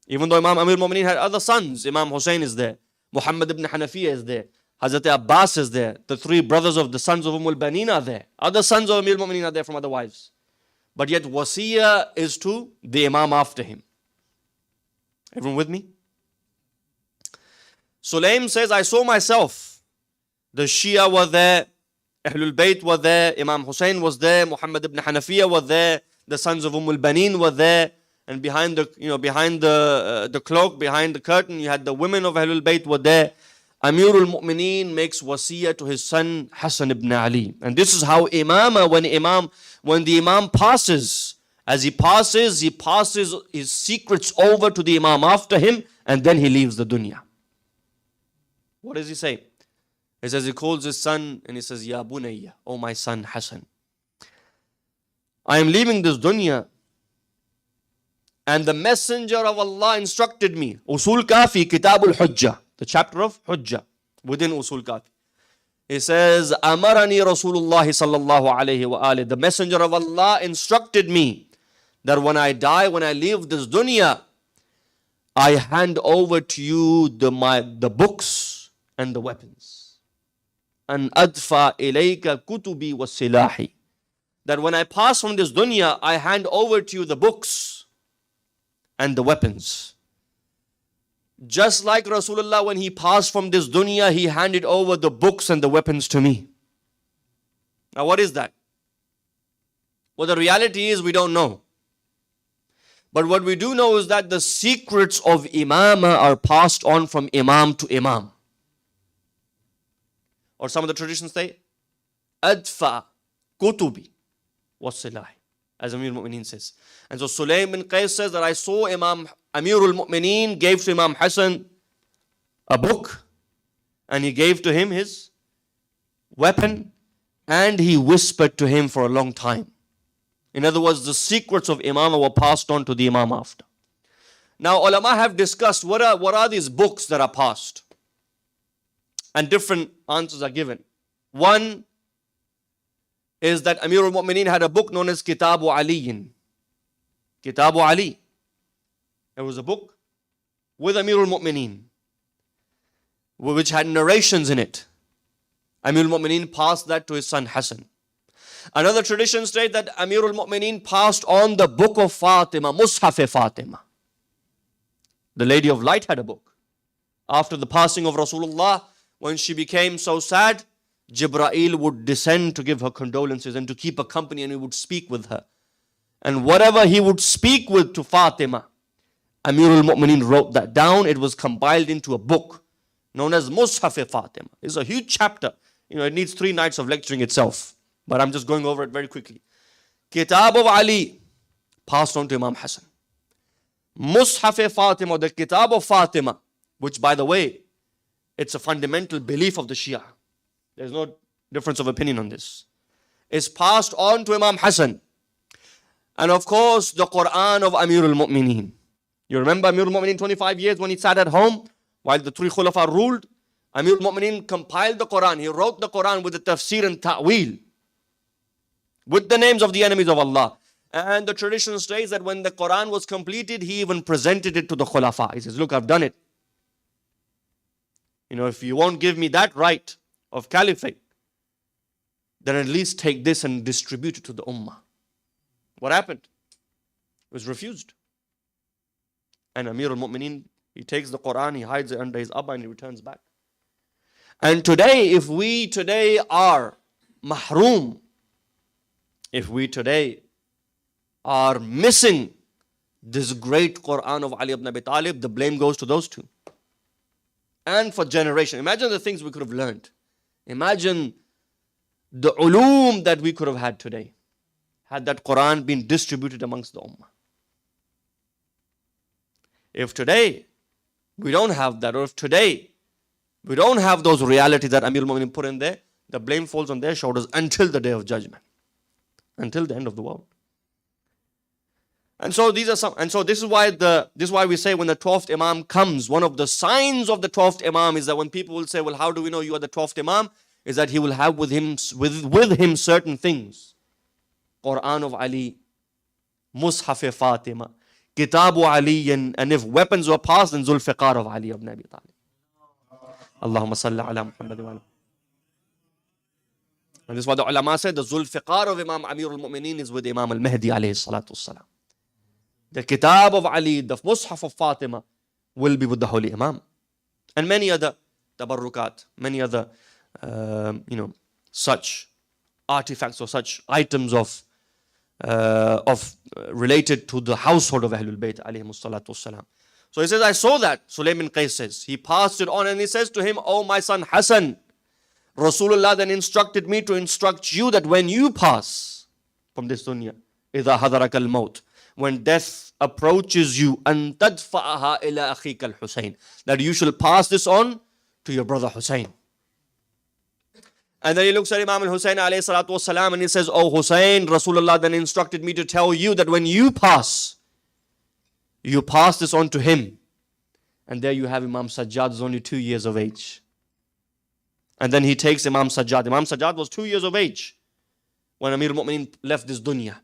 Even though Imam Amir al-Mu'mineen had other sons, Imam Hussein is there, Muhammad ibn Hanafiya is there, Hazrat Abbas is there, the three brothers of the sons of al-Banin are there, other sons of Amir al-Mu'mineen are there from other wives. But yet wasiyah is to the imam after him. Everyone with me? Sulaim says, I saw myself. The Shia were there, Ahlul Bayt were there, Imam Hussein was there, Muhammad ibn Hanafiya were there, the sons of al-Banin were there, and behind the cloak, behind the curtain, you had the women of Ahlul Bayt were there. Amir al-Mu'mineen makes wasiyah to his son Hassan ibn Ali. And this is how imamah, when the imam passes, as he passes his secrets over to the imam after him, and then he leaves the dunya. What does he say? He says, he calls his son and he says, Ya bunayya, oh my son Hassan, I am leaving this dunya, and the messenger of Allah instructed me. Usul Kafi, Kitabul Hujjah, the chapter of Hujjah within Usul Kafi. He says, Amarani Rasulullah sallallahu alayhi wa alihi. The messenger of Allah instructed me that when I die, when I leave this dunya, I hand over to you the books and the weapons. And adfa ilayka kutubi wa silahi. That when I pass from this dunya, I hand over to you the books and the weapons. Just like Rasulullah, when he passed from this dunya, he handed over the books and the weapons to me. Now what is that? Well, the reality is we don't know. But what we do know is that the secrets of imamah are passed on from imam to imam. Or some of the traditions say, adfa kutubi was-silah, as Amir al-Mu'mineen says. And so Sulaym bin Qais says that I saw Amir al-Mu'mineen gave to Imam Hassan a book, and he gave to him his weapon, and he whispered to him for a long time. In other words, the secrets of Imam were passed on to the Imam after. Now, ulama have discussed what are these books that are passed, and different answers are given. One is that Amir al-Mu'mineen had a book known as Kitabu Aliyin. Kitabu Ali. It was a book with Amir al-Mu'mineen, which had narrations in it. Amir al-Mu'mineen passed that to his son Hassan. Another tradition states that Amir al-Mu'mineen passed on the book of Fatima, Mushaf Fatima. The Lady of Light had a book. After the passing of Rasulullah, when she became so sad, Jibreel would descend to give her condolences and to keep her company, and he would speak with her. And whatever he would speak with to Fatima, Amir al-Mu'mineen wrote that down. It was compiled into a book known as Mushaf Fatima. It's a huge chapter. It needs 3 nights of lecturing itself. But I'm just going over it very quickly. Kitab of Ali, passed on to Imam Hassan. Mushaf Fatima, the Kitab of Fatima, which, by the way, it's a fundamental belief of the Shia. There's no difference of opinion on this. Is passed on to Imam Hassan. And of course, the Quran of Amir al-Mu'mineen. You remember Amir al-Mu'mineen 25 years when he sat at home while the 3 Khulafa ruled? Amir al-Mu'mineen compiled the Quran. He wrote the Quran with the tafsir and ta'wil, with the names of the enemies of Allah. And the tradition states that when the Quran was completed, he even presented it to the Khulafa. He says, look, I've done it. If you won't give me that right of caliphate, then at least take this and distribute it to the Ummah. What happened? It was refused. And Amir al-Mu'mineen, he takes the Quran, he hides it under his abba, and he returns back. And today, if we today are mahroom, if we today are missing this great Quran of Ali ibn Abi Talib, the blame goes to those two. And for generation. Imagine the things we could have learned. Imagine the ulum that we could have had today, had that Quran been distributed amongst the Ummah. If today we don't have that, or if today we don't have those realities that Amir al-Mu'mineen put in there, the blame falls on their shoulders until the day of judgment, until the end of the world. And so these are some. And so this is why we say when the 12th Imam comes, one of the signs of the 12th Imam is that when people will say, well, how do we know you are the 12th Imam? Is that he will have with him certain things. Quran of Ali, Mushaf Fatima, Kitabu Ali, and if weapons were passed, then Zulfiqar of Ali ibn Abi Talib. Allahumma salli ala Muhammad wa ala. And this is why the ulama said the Zulfiqar of Imam Amir al-Mu'mineen is with Imam al-Mahdi alayhi salatu wassalam. The Kitab of Ali, the Mushaf of Fatima will be with the Holy Imam. And many other tabarrukat, many other, such artifacts or such items of related to the household of Ahlul Bayt alayhi salatu wassalam. So he says, I saw that. Sulaym bin Qais says, he passed it on and he says to him, oh my son Hassan, Rasulullah then instructed me to instruct you that when you pass from this dunya, إِذَا حَضَرَكَ الْمَوْتِ, when death approaches you, أَن تَدْفَعَهَا إِلَىٰ أَخِيكَ الْحُسَيْنِ, that you shall pass this on to your brother Hussein. And then he looks at Imam al-Hussein alayhi salatu wasalam and he says, oh Hussein, Rasulullah then instructed me to tell you that when you pass this on to him. And there you have Imam Sajjad, is only 2 years of age. And then he takes Imam Sajjad. Imam Sajjad was 2 years of age when Amir al-Mu'mineen left this dunya.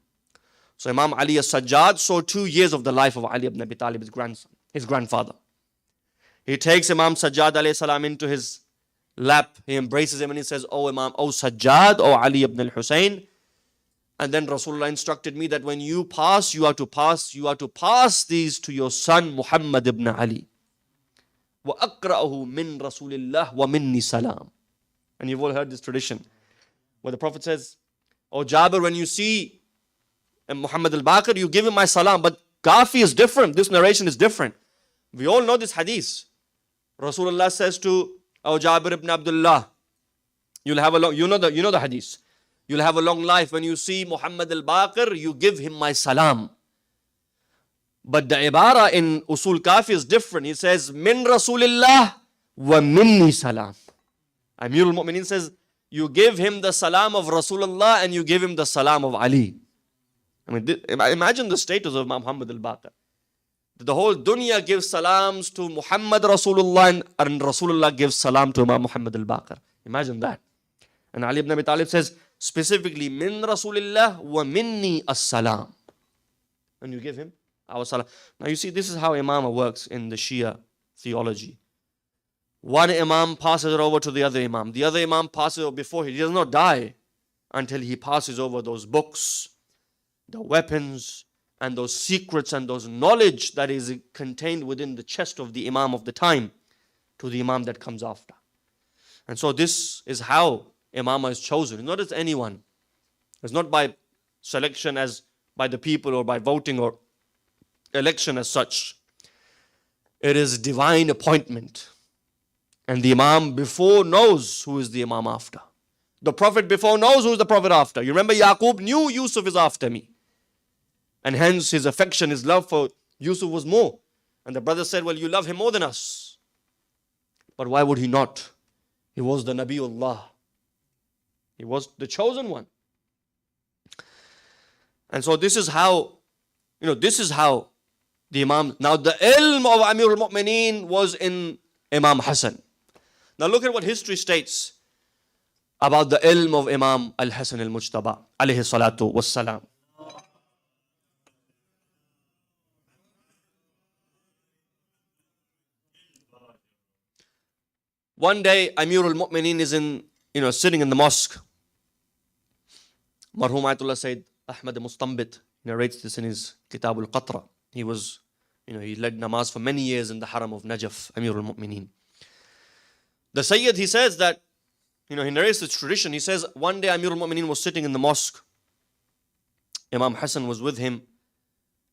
So Imam Ali as-Sajjad saw 2 years of the life of Ali ibn Abi Talib, his grandfather. He takes Imam Sajjad alayhi salam into his lap. He embraces him and he says, oh Imam, oh Sajjad, oh Ali ibn al-Hussein. And then Rasulullah instructed me that when you pass, you are to pass these to your son Muhammad ibn Ali. وَأَقْرَأُهُ مِن رَسُولِ اللَّهِ وَمِنِّي سَلَامٌ. And you've all heard this tradition, where the Prophet says, oh Jabir, when you see Muhammad al-Baqir, you give him my salam. But Kafi is different. This narration is different. We all know this hadith. Rasulullah says to, oh Jabir ibn Abdullah, you'll have a long, you know the hadith. you'll have a long life. When you see Muhammad al-Baqir, you give him my salam. But the ibara in Usul Kafi is different. He says, Min Rasulillah wa minni salam. Amirul Mu'mineen says, you give him the salam of Rasulullah and you give him the salam of Ali. I mean, imagine the status of Muhammad al-Baqir. The whole dunya gives salams to Muhammad Rasulullah and Rasulullah gives salam to Imam Muhammad al-Baqir. Imagine that. And Ali ibn Abi Talib says, specifically, Min Rasulillah wa minni as-salam. And you give him our salam. Now you see, this is how Imam works in the Shia theology. One Imam passes it over to the other Imam. The other Imam passes it over before he does not die until he passes over those books, the weapons, and those secrets and those knowledge that is contained within the chest of the Imam of the time to the Imam that comes after. And so this is how Imam is chosen. It's not as anyone. It's not by selection as by the people or by voting or election as such. It is divine appointment. And the Imam before knows who is the Imam after. The Prophet before knows who is the Prophet after. You remember Yaqub knew Yusuf is after me. And hence his affection, his love for Yusuf was more. And the brother said, well, you love him more than us. But why would he not? He was the Nabiullah. He was the chosen one. And so this is how, this is how the Imam, now the ilm of Amir al-Mu'mineen was in Imam Hassan. Now look at what history states about the ilm of Imam al-Hasan al-Mujtaba, alayhi salatu wassalam. One day, Amir al-Mu'mineen is sitting in the mosque. Marhum Ayatollah Sayyid Ahmad Mustambit narrates this in his Kitab al-Qatra. He was, he led namaz for many years in the Haram of Najaf, Amir al-Mu'mineen. The Sayyid, he says that, he narrates this tradition. He says, one day Amir al-Mu'mineen was sitting in the mosque. Imam Hassan was with him.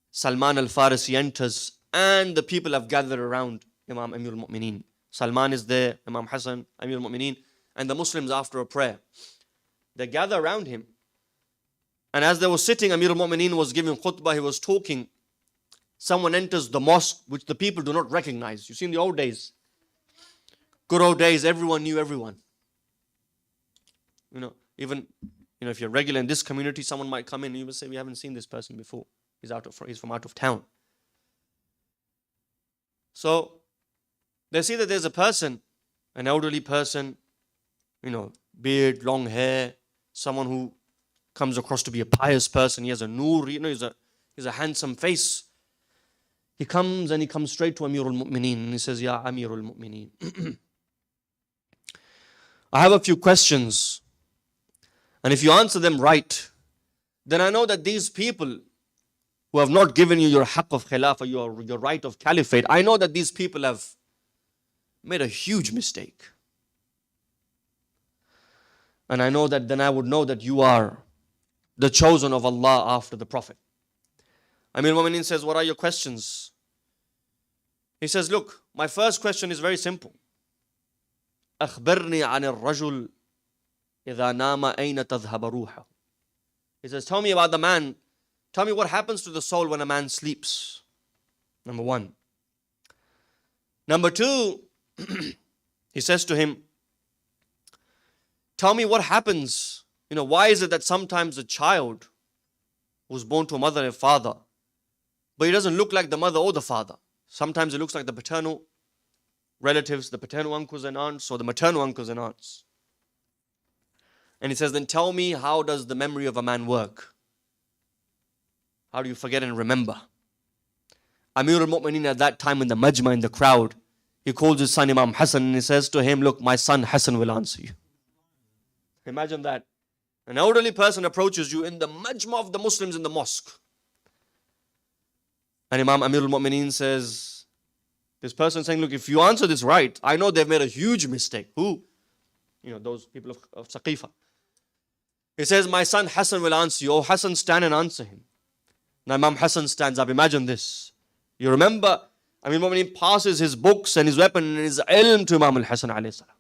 Salman al-Farisi enters and the people have gathered around Imam Amir al-Mu'mineen. Salman is there, Imam Hassan, Amir al-Mu'mineen, and the Muslims after a prayer. They gather around him. And as they were sitting, Amir al-Mu'mineen was giving khutbah, he was talking. Someone enters the mosque, which the people do not recognize. You see, in the old days, good old days, everyone knew everyone. Even if you're regular in this community, someone might come in and you will say, we haven't seen this person before. He's from out of town. So they see that there's a person, an elderly person, beard, long hair, someone who comes across to be a pious person. He has a noor, he's a handsome face. He comes straight to Amir al-Mu'mineen and he says, Ya Amir al-Mu'mineen, I have a few questions. And if you answer them right, then I know that these people who have not given you your haqq of khilafah, your right of caliphate, I know that these people have made a huge mistake. And I know that then I would know that you are the chosen of Allah after the Prophet. Amir al-Mu'mineen says, what are your questions? He says, look, my first question is very simple. أخبرني عن الرجل إذا نام أين تذهب روحه. He says, tell me about the man. Tell me what happens to the soul when a man sleeps. Number one. Number two, he says to him, tell me what happens. Why is it that sometimes a child who's born to a mother and a father, but he doesn't look like the mother or the father. Sometimes it looks like the paternal relatives, the paternal uncles and aunts, or the maternal uncles and aunts. And he says, then tell me, how does the memory of a man work? How do you forget and remember? Amir al-Mu'mineen at that time in the majma, in the crowd, he calls his son Imam Hassan and he says to him, look, my son Hassan will answer you. Imagine that. An elderly person approaches you in the majma of the Muslims in the mosque. And Imam Amir al-Mu'mineen says, this person saying, look, if you answer this right, I know they've made a huge mistake. Who? Those people of Saqifa. He says, my son Hassan will answer you. Oh, Hassan, stand and answer him. Now Imam Hassan stands up. Imagine this. You remember, Amir al-Mu'mineen passes his books and his weapon and his ilm to Imam al-Hassan alayhi salam.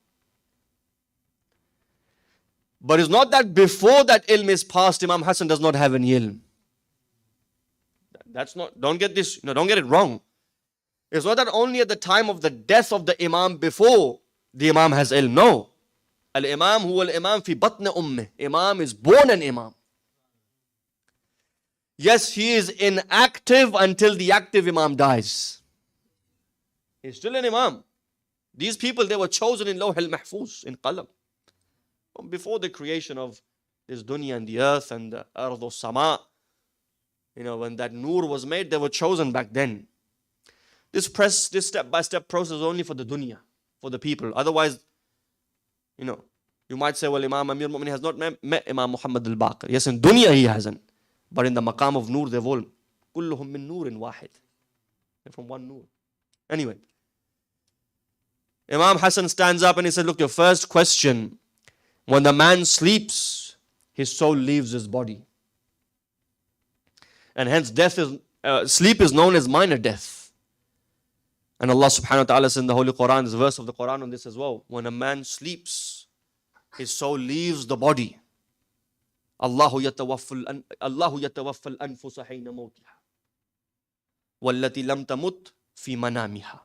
But it's not that before that ilm is passed, Imam Hassan does not have any ilm. That's not, don't get this, don't get it wrong. It's not that only at the time of the death of the Imam before the Imam has ilm. No. Al-Imam huwa al-Imam fi batna ummih. Imam is born an Imam. Yes, he is inactive until the active Imam dies. He's still an Imam. These people, they were chosen in Lawh al-Mahfuz, in Qalam. Before the creation of this dunya and the earth and the Ardh al-Sama, when that Noor was made, they were chosen back then. This step-by-step process is only for the dunya, for the people. Otherwise, you might say, well, Imam Amir al-Mu'minin has not met Imam Muhammad al-Baqir. Yes, in dunya he hasn't. But in the maqam of Noor, they've all, kulluhum min Noorin wahid. They're from one Noor. Anyway, Imam Hassan stands up and he said, look, your first question, when the man sleeps, his soul leaves his body. And hence sleep is known as minor death. And Allah subhanahu wa ta'ala says in the Holy Quran, there's a verse of the Quran on this as well. When a man sleeps, his soul leaves the body. Allahu yatawaffa al-anfusa hayna mawtiha. Wallati lam tamut fi manamiha.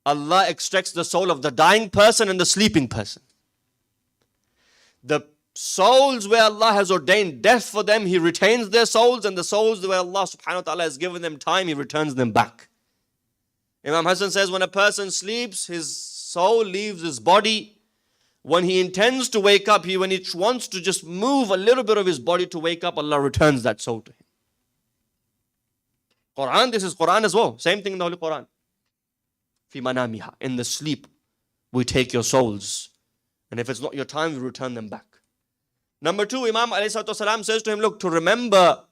Allah extracts the soul of the dying person and the sleeping person. The souls where Allah has ordained death for them, He retains their souls, and the souls where Allah subhanahu wa ta'ala has given them time, He returns them back. Imam Hassan says when a person sleeps, his soul leaves his body. When he intends to wake up, when he wants to just move a little bit of his body to wake up, Allah returns that soul to him. Quran, this is Quran as well. Same thing in the Holy Quran. Fi manamiha. In the sleep, we take your souls. And if it's not your time, we return them back. Number two, Imam ﷺ says to him, look, to remember,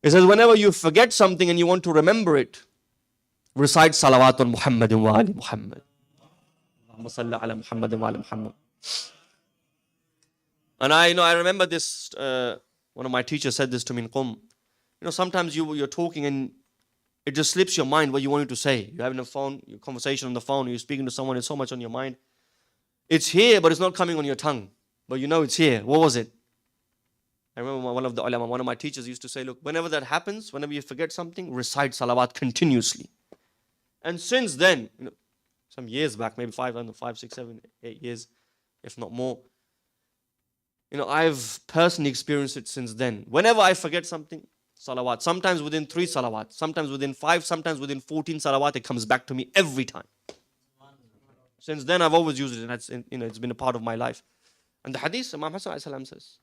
he says, whenever you forget something and you want to remember it, recite salawat on Muhammadin wa ali Muhammad. Allahumma salli ala Muhammadin wa ali Muhammad. And I remember this, one of my teachers said this to me in Qum. Sometimes you're talking and it just slips your mind what you wanted to say. You're having your conversation on the phone, you're speaking to someone, it's so much on your mind. It's here, but it's not coming on your tongue. But you know it's here. What was it? I remember one of my teachers used to say, look, whenever that happens, whenever you forget something, recite salawat continuously. And since then, some years back, maybe 5, 6, 7, 8 years, if not more, I've personally experienced it since then. Whenever I forget something, salawat, sometimes within 3 salawat, sometimes within 5, sometimes within 14 salawat, it comes back to me every time. Since then, I've always used it, and it's been a part of my life. And the hadith, Imam Hassan says,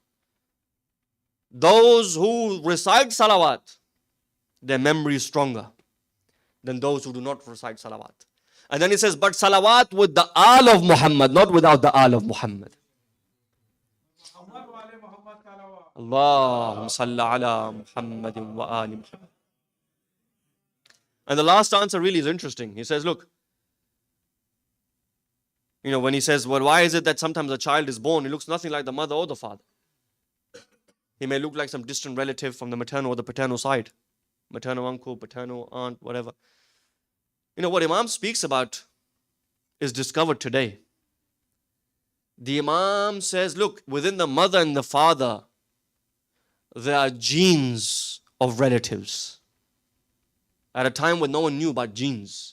those who recite salawat, their memory is stronger than those who do not recite salawat. And then he says, but salawat with the al of Muhammad, not without the al of Muhammad. Allahumma salli ala Muhammadin wa ali Muhammad. And the last answer really is interesting. He says, look, when he says, well, why is it that sometimes a child is born, he looks nothing like the mother or the father? He may look like some distant relative from the maternal or the paternal side. Maternal uncle, paternal aunt, whatever. What Imam speaks about is discovered today. The Imam says, look, within the mother and the father, there are genes of relatives. At a time when no one knew about genes.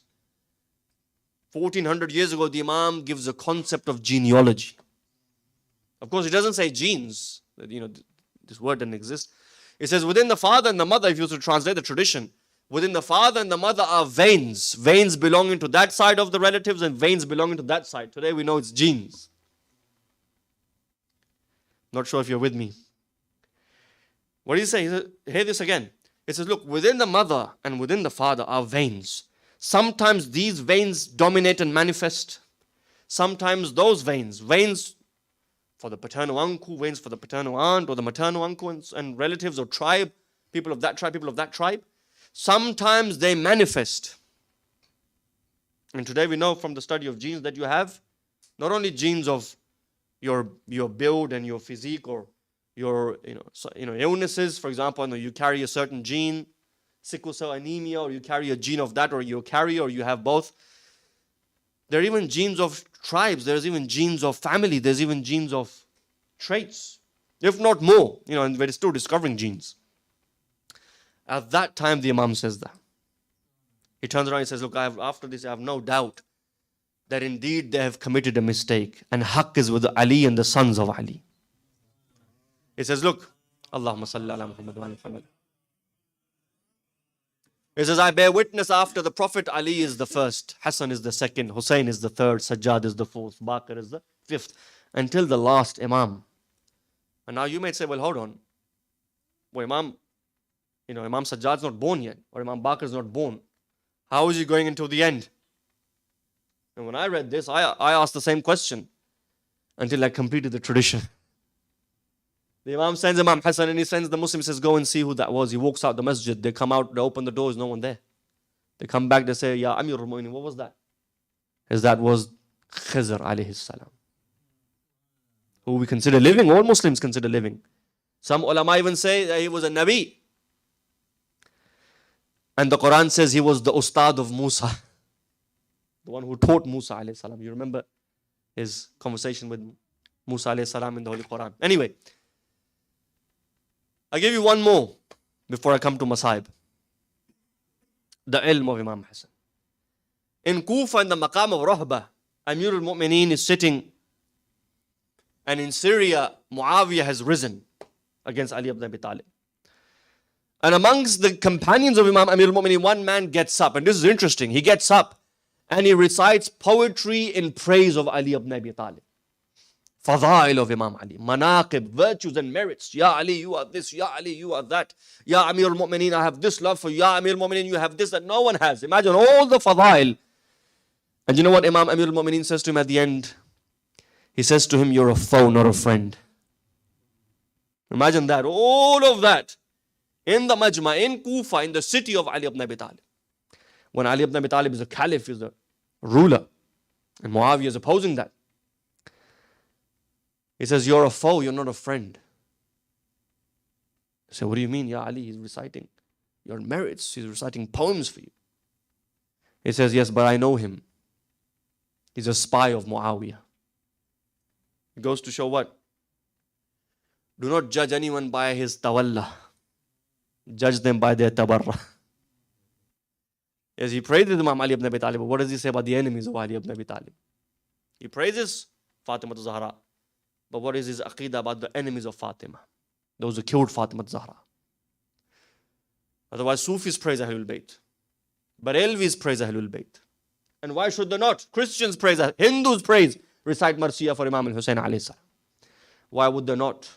1400 years ago, the Imam gives a concept of genealogy. Of course, he doesn't say genes. This word doesn't exist. It says within the father and the mother, if you were to translate the tradition, within the father and the mother are veins. Veins belonging to that side of the relatives and veins belonging to that side. Today we know it's genes. Not sure if you're with me. What do you say? Hear this again. It says, look, within the mother and within the father are veins. Sometimes these veins dominate and manifest. Sometimes those veins for the paternal uncle, veins for the paternal aunt, or the maternal uncle and relatives or tribe, people of that tribe, sometimes they manifest. And today we know from the study of genes that you have not only genes of your build and your physique or your illnesses. For example, you carry a certain gene, sickle cell anemia, or you carry a gene of that, or you carry, or you have both. There are even genes of tribes. There's even genes of family. There's even genes of traits, if not more, and we're still discovering genes. At that time, the Imam says that. He turns around and says, look, after this, I have no doubt that indeed they have committed a mistake, and haqq is with Ali and the sons of Ali. He says, look, Allahumma salli ala Muhammad wa ala Muhammad. He says, I bear witness after the Prophet, Ali is the first, Hassan is the second, Hussein is the third, Sajjad is the fourth, Baqir is the fifth, until the last Imam. And now you may say, well, hold on. Well, Imam Sajjad's not born yet, or Imam Baqir is not born. How is he going into the end? And when I read this, I asked the same question until I completed the tradition. The Imam sends Imam Hassan and he sends the Muslim, says, go and see who that was. He walks out the masjid. They come out, they open the doors, no one there. They come back, they say, Ya Amirul Mu'minin, what was that? His that was Khizr alayhi salam, who we consider living, all Muslims consider living. Some ulama even say that he was a Nabi. And the Quran says he was the Ustad of Musa, the one who taught Musa alayhi salam. You remember his conversation with Musa alayhi salam in the Holy Quran. Anyway, I give you one more before I come to Masaib. The ilm of Imam Hassan. In Kufa, in the maqam of Rahbah, Amirul Mu'mineen is sitting, and in Syria, Muawiyah has risen against Ali ibn Abi Talib. And amongst the companions of Imam Amirul Mu'mineen, one man gets up, and this is interesting. He gets up and he recites poetry in praise of Ali ibn Abi Talib. Fadail of Imam Ali, manaqib, virtues and merits. Ya Ali, you are this. Ya Ali, you are that. Ya Amirul Mu'mineen, I have this love for you. Ya Amirul Mu'mineen, you have this that no one has. Imagine all the fadail. And you know what Imam Amirul Mu'mineen says to him at the end? He says to him, you're a foe, not a friend. Imagine that, all of that. In the Majma, in Kufa, in the city of Ali ibn Abi Talib. When Ali ibn Abi Talib is a caliph, is a ruler, and Muawiyah is opposing that. He says, you're a foe, you're not a friend. I say, what do you mean? Ya Ali, he's reciting your merits, he's reciting poems for you. He says, yes, but I know him. He's a spy of Muawiyah. It goes to show what? Do not judge anyone by his tawalla. Judge them by their tabarra. Yes, he praises Imam Ali ibn Abi Talib, but what does he say about the enemies of Ali ibn Abi Talib? He praises Fatima Zahra, but what is his aqidah about the enemies of Fatima? Those who killed Fatima Zahra. Otherwise, Sufis praise Ahlul Bayt. Barelvis praise Ahlul Bayt. And why should they not? Christians praise, Hindus praise, recite Marsiya for Imam al-Hussein alayhi salam. Why would they not?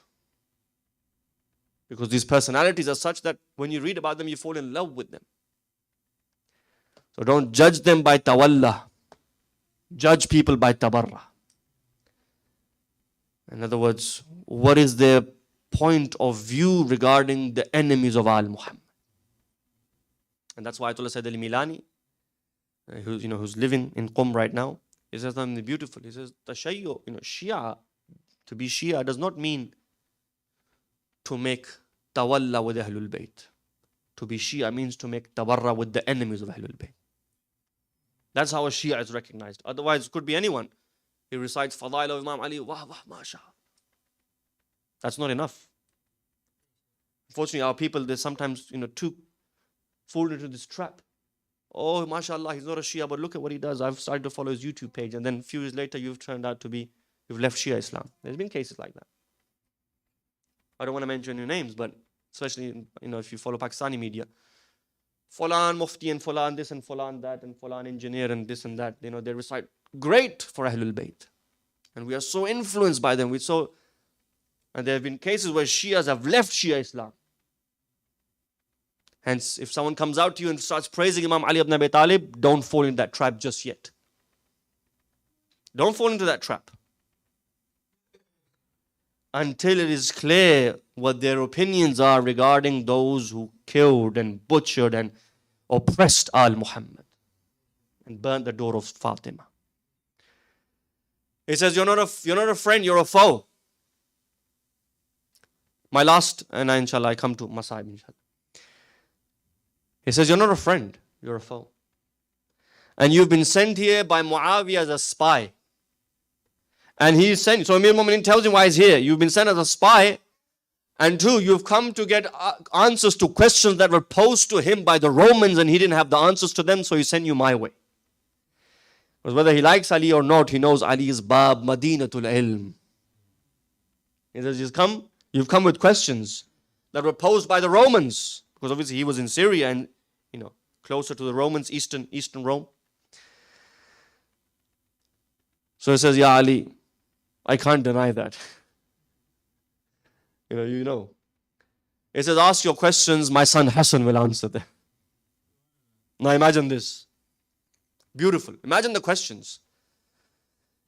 Because these personalities are such that when you read about them, you fall in love with them. So don't judge them by tawalla. Judge people by tabarra. In other words, what is their point of view regarding the enemies of Al Muhammad? And that's why Ayatollah Sayyid Ali Milani, who's living in Qum right now, he says something beautiful. He says, Tashayyu, Shia, to be Shia does not mean to make tawalla with Ahlul Bayt. To be Shia means to make tabarra with the enemies of Ahlul Bayt. That's how a Shia is recognized. Otherwise, it could be anyone. He recites Fadail of Imam Ali, wah, wah, masha. That's not enough. Unfortunately, our people, they sometimes, too fall into this trap. Oh, mashallah, he's not a Shia, but look at what he does. I've started to follow his YouTube page, and then a few years later, you've left Shia Islam. There's been cases like that. I don't want to mention any names, but especially, if you follow Pakistani media, Fulan Mufti and Fulan this and Fulan that and Fulan engineer and this and that, they recite great for Ahlul Bayt. And we are so influenced by them. And there have been cases where Shias have left Shia Islam. Hence, if someone comes out to you and starts praising Imam Ali ibn Abi Talib, don't fall into that trap just yet. Don't fall into that trap. Until it is clear what their opinions are regarding those who killed and butchered and oppressed Al Muhammad and burnt the door of Fatima. He says, you're not a friend, you're a foe. My last, and inshallah I come to Masaib inshallah. He says, you're not a friend, you're a foe. And you've been sent here by Muawiyah as a spy. And he's sent. So Amir al-Mu'minin tells him why he's here. You've been sent as a spy. And two, you've come to get answers to questions that were posed to him by the Romans, and he didn't have the answers to them, so he sent you my way. Because whether he likes Ali or not, he knows Ali is Bab Madinatul Ilm. He says, you've come with questions that were posed by the Romans. Because obviously he was in Syria and, closer to the Romans, Eastern Rome. So he says, Ya Ali, I can't deny that. You know. He says, ask your questions, my son Hassan will answer them. Now imagine this. Beautiful. Imagine the questions.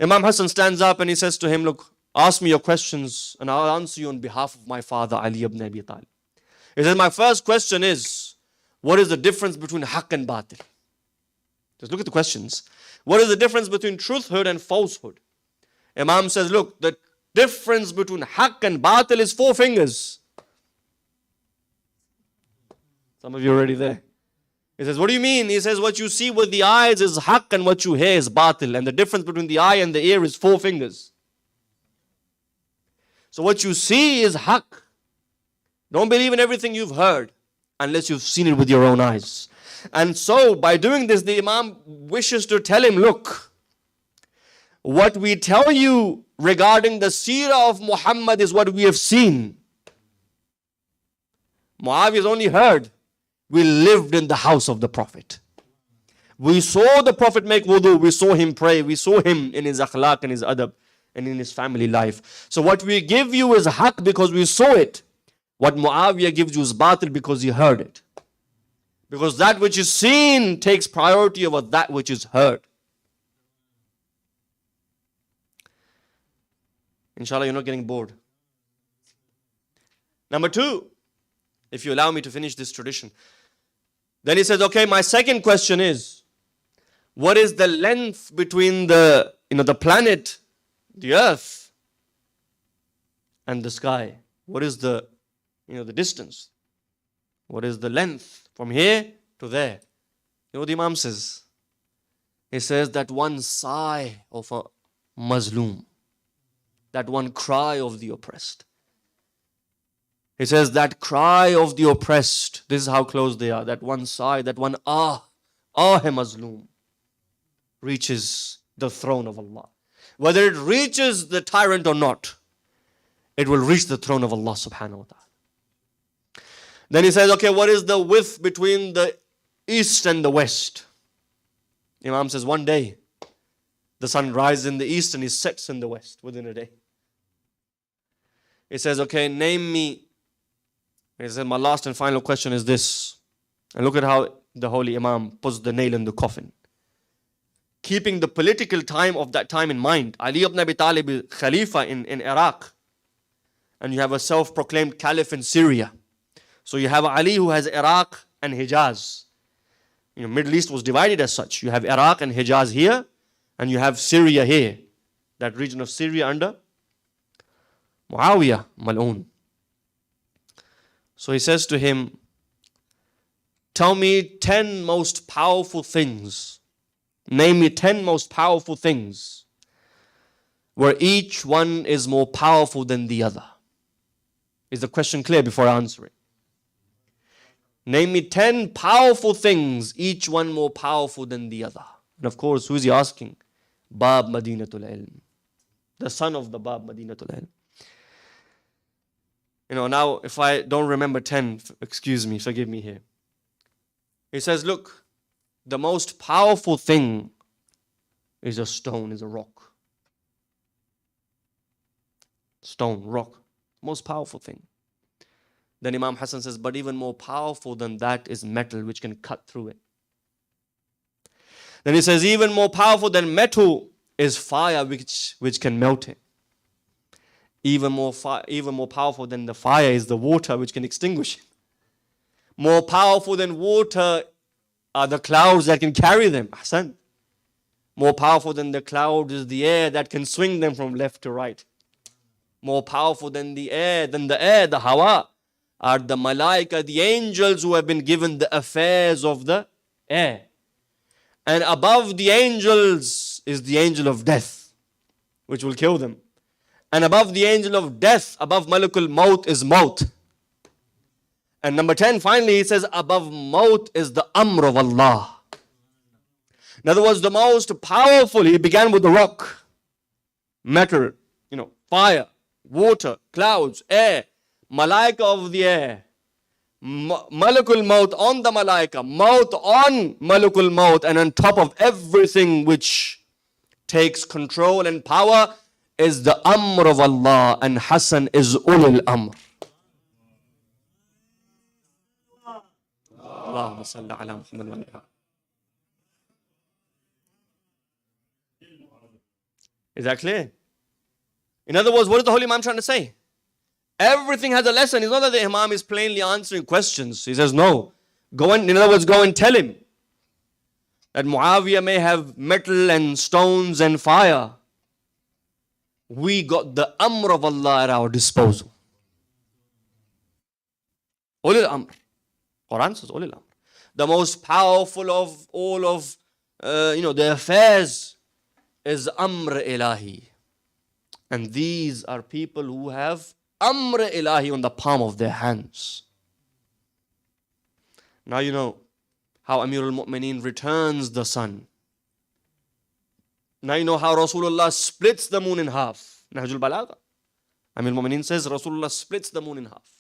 Imam Hassan stands up and he says to him, look, ask me your questions and I'll answer you on behalf of my father Ali ibn Abi Talib. He says, my first question is, what is the difference between haqq and batil? Just look at the questions. What is the difference between truthhood and falsehood? Imam says, look, the difference between haqq and batil is 4 fingers. Some of you are already there. He says, what do you mean? He says, what you see with the eyes is haqq and what you hear is batil. And the difference between the eye and the ear is 4 fingers. So what you see is haqq. Don't believe in everything you've heard unless you've seen it with your own eyes. And so by doing this, the Imam wishes to tell him, look, what we tell you regarding the seerah of Muhammad is what we have seen. Muawiyah has only heard. We lived in the house of the Prophet. We saw the Prophet make wudu. We saw him pray. We saw him in his akhlaq and his adab and in his family life. So what we give you is haqq because we saw it. What Muawiyah gives you is batil because he heard it. Because that which is seen takes priority over that which is heard. Inshallah, you're not getting bored. Number 2, if you allow me to finish this tradition. Then he says, okay, my second question is, what is the length between the planet, the earth, and the sky? What is the distance? What is the length from here to there? You know what the Imam says? He says that one sigh of a Mazloom, that one cry of the oppressed. He says that cry of the oppressed, this is how close they are, that one sigh, that one hai Mazloom reaches the throne of Allah. Whether it reaches the tyrant or not, it will reach the throne of Allah subhanahu wa ta'ala. Then he says, okay, what is the width between the east and the west? Imam says, one day, the sun rises in the east and it sets in the west within a day. He says, okay, name me. He said, my last and final question is this. And look at how the Holy Imam puts the nail in the coffin. Keeping the political time of that time in mind. Ali ibn Abi Talib is Khalifa in Iraq. And you have a self-proclaimed caliph in Syria. So you have Ali who has Iraq and Hijaz. Middle East was divided as such. You have Iraq and Hijaz here. And you have Syria here. That region of Syria under Muawiyah, Mal'un. So he says to him, tell me 10 most powerful things. Name me 10 most powerful things where each one is more powerful than the other. Is the question clear before I answer it? Name me 10 powerful things, each one more powerful than the other. And of course, who is he asking? Bab Madinatul Ilm. The son of the Bab Madinatul Ilm. Now if I don't remember 10, excuse me, forgive me here. He says, look, the most powerful thing is a stone, is a rock. Stone, rock, most powerful thing. Then Imam Hassan says, but even more powerful than that is metal, which can cut through it. Then he says, even more powerful than metal is fire, which can melt it. Even more powerful than the fire is the water, which can extinguish it. More powerful than water are the clouds that can carry them. Ahsan. More powerful than the clouds is the air that can swing them from left to right. More powerful than the air, the hawa, are the malaika, the angels who have been given the affairs of the air. And above the angels is the angel of death. which will kill them. And above the angel of death, above Malakul Maut is Maut. And number 10, finally, he says, above Maut is the Amr of Allah. In other words, the most powerful, he began with the rock, matter, fire, water, clouds, air, Malaika of the air, Malakul Maut on the Malaika, Maut on Malakul Maut, and on top of everything which takes control and power is the Amr of Allah, and Hassan is Ulul Amr. Allahumma salli ala Muhammad wa ala. Is that clear? In other words, what is the Holy Imam trying to say? Everything has a lesson. It's not that the Imam is plainly answering questions. He says, no. Go and tell him that Muawiyah may have metal and stones and fire. We got the Amr of Allah at our disposal. Ulil Amr. Quran says Ulil Amr. The most powerful of all of the affairs is Amr Ilahi. And these are people who have Amr Ilahi on the palm of their hands. Now you know how Amir al-Mu'mineen returns the sun. Now you know how Rasulullah splits the moon in half. Nahjul Balagha. Amir al-Mu'mineen says Rasulullah splits the moon in half.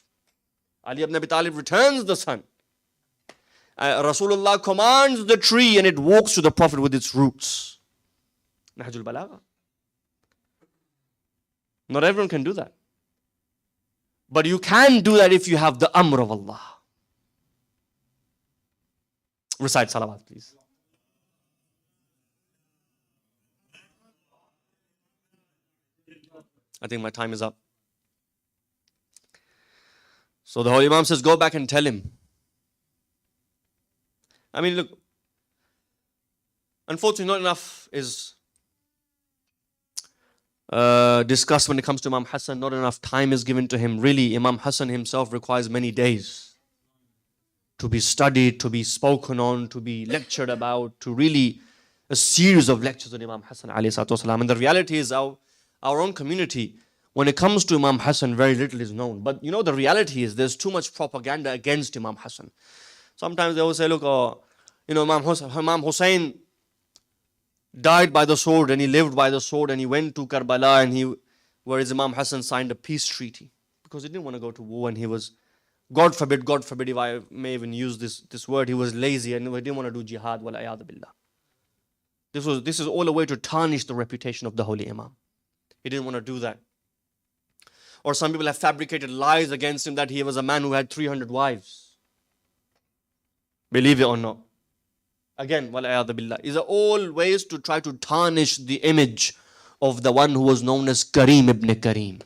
Ali ibn Abi Talib returns the sun. Rasulullah commands the tree and it walks to the Prophet with its roots. Nahjul Balagha. Not everyone can do that. But you can do that if you have the Amr of Allah. Recite salawat, please. I think my time is up. So the Holy Imam says, go back and tell him. I mean, look, unfortunately not enough is discussed when it comes to Imam Hassan. Not enough time is given to him. Really, Imam Hassan himself requires many days to be studied, to be spoken on, to be lectured about, to really a series of lectures on Imam Hassan alayhi salatu wasalam. And the reality is our own community, when it comes to Imam Hassan, very little is known. But the reality is there's too much propaganda against Imam Hassan. Sometimes they will say, look, Imam Hussein died by the sword and he lived by the sword and he went to Karbala whereas Imam Hassan signed a peace treaty because he didn't want to go to war and he was, God forbid if I may even use this word, he was lazy and he didn't want to do jihad, wal a'yadu billah. This is all a way to tarnish the reputation of the Holy Imam. He didn't want to do that. Or some people have fabricated lies against him that he was a man who had 300 wives. Believe it or not. Again, wal-a'yadu billah. These are all ways to try to tarnish the image of the one who was known as Kareem ibn Kareem.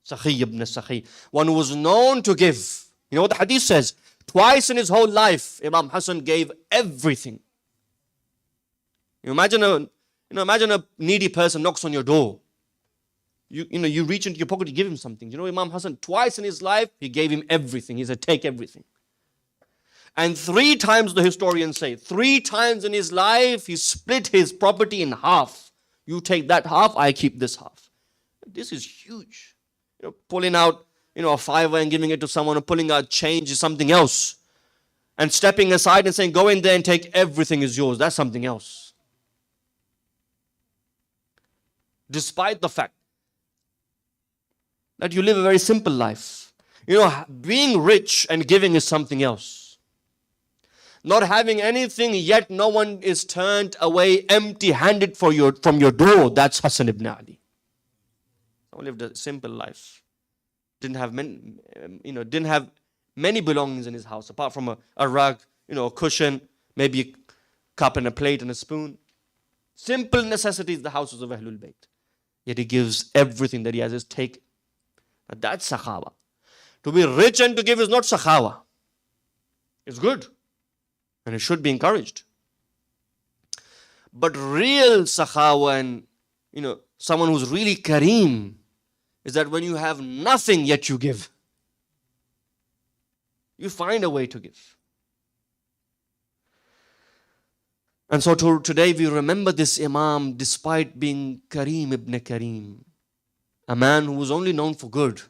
Sakhi ibn Sakhi. One who was known to give. You know what the hadith says? Twice in his whole life, Imam Hassan gave everything. Imagine a needy person knocks on your door. You reach into your pocket to give him something. Imam Hassan, twice in his life, he gave him everything. He said, take everything. And 3 times, the historians say, 3 times in his life, he split his property in half. You take that half, I keep this half. This is huge. Pulling out, a fiver and giving it to someone, or pulling out change is something else. And stepping aside and saying, go in there and take everything is yours. That's something else. Despite the fact that you live a very simple life. Being rich and giving is something else. Not having anything, yet no one is turned away empty-handed from your door. That's Hassan ibn Ali. Someone lived a simple life. Didn't have many belongings in his house, apart from a rug, a cushion, maybe a cup and a plate and a spoon. Simple necessities, the houses of Ahlul Bayt. Yet he gives everything that he has is take. That's sakhawa. To be rich and to give is not sakhawa. It's good. And it should be encouraged. But real sakhawa and, someone who's really kareem is that when you have nothing yet you give. You find a way to give. And so today we remember this Imam despite being Kareem ibn Kareem, a man who was only known for good,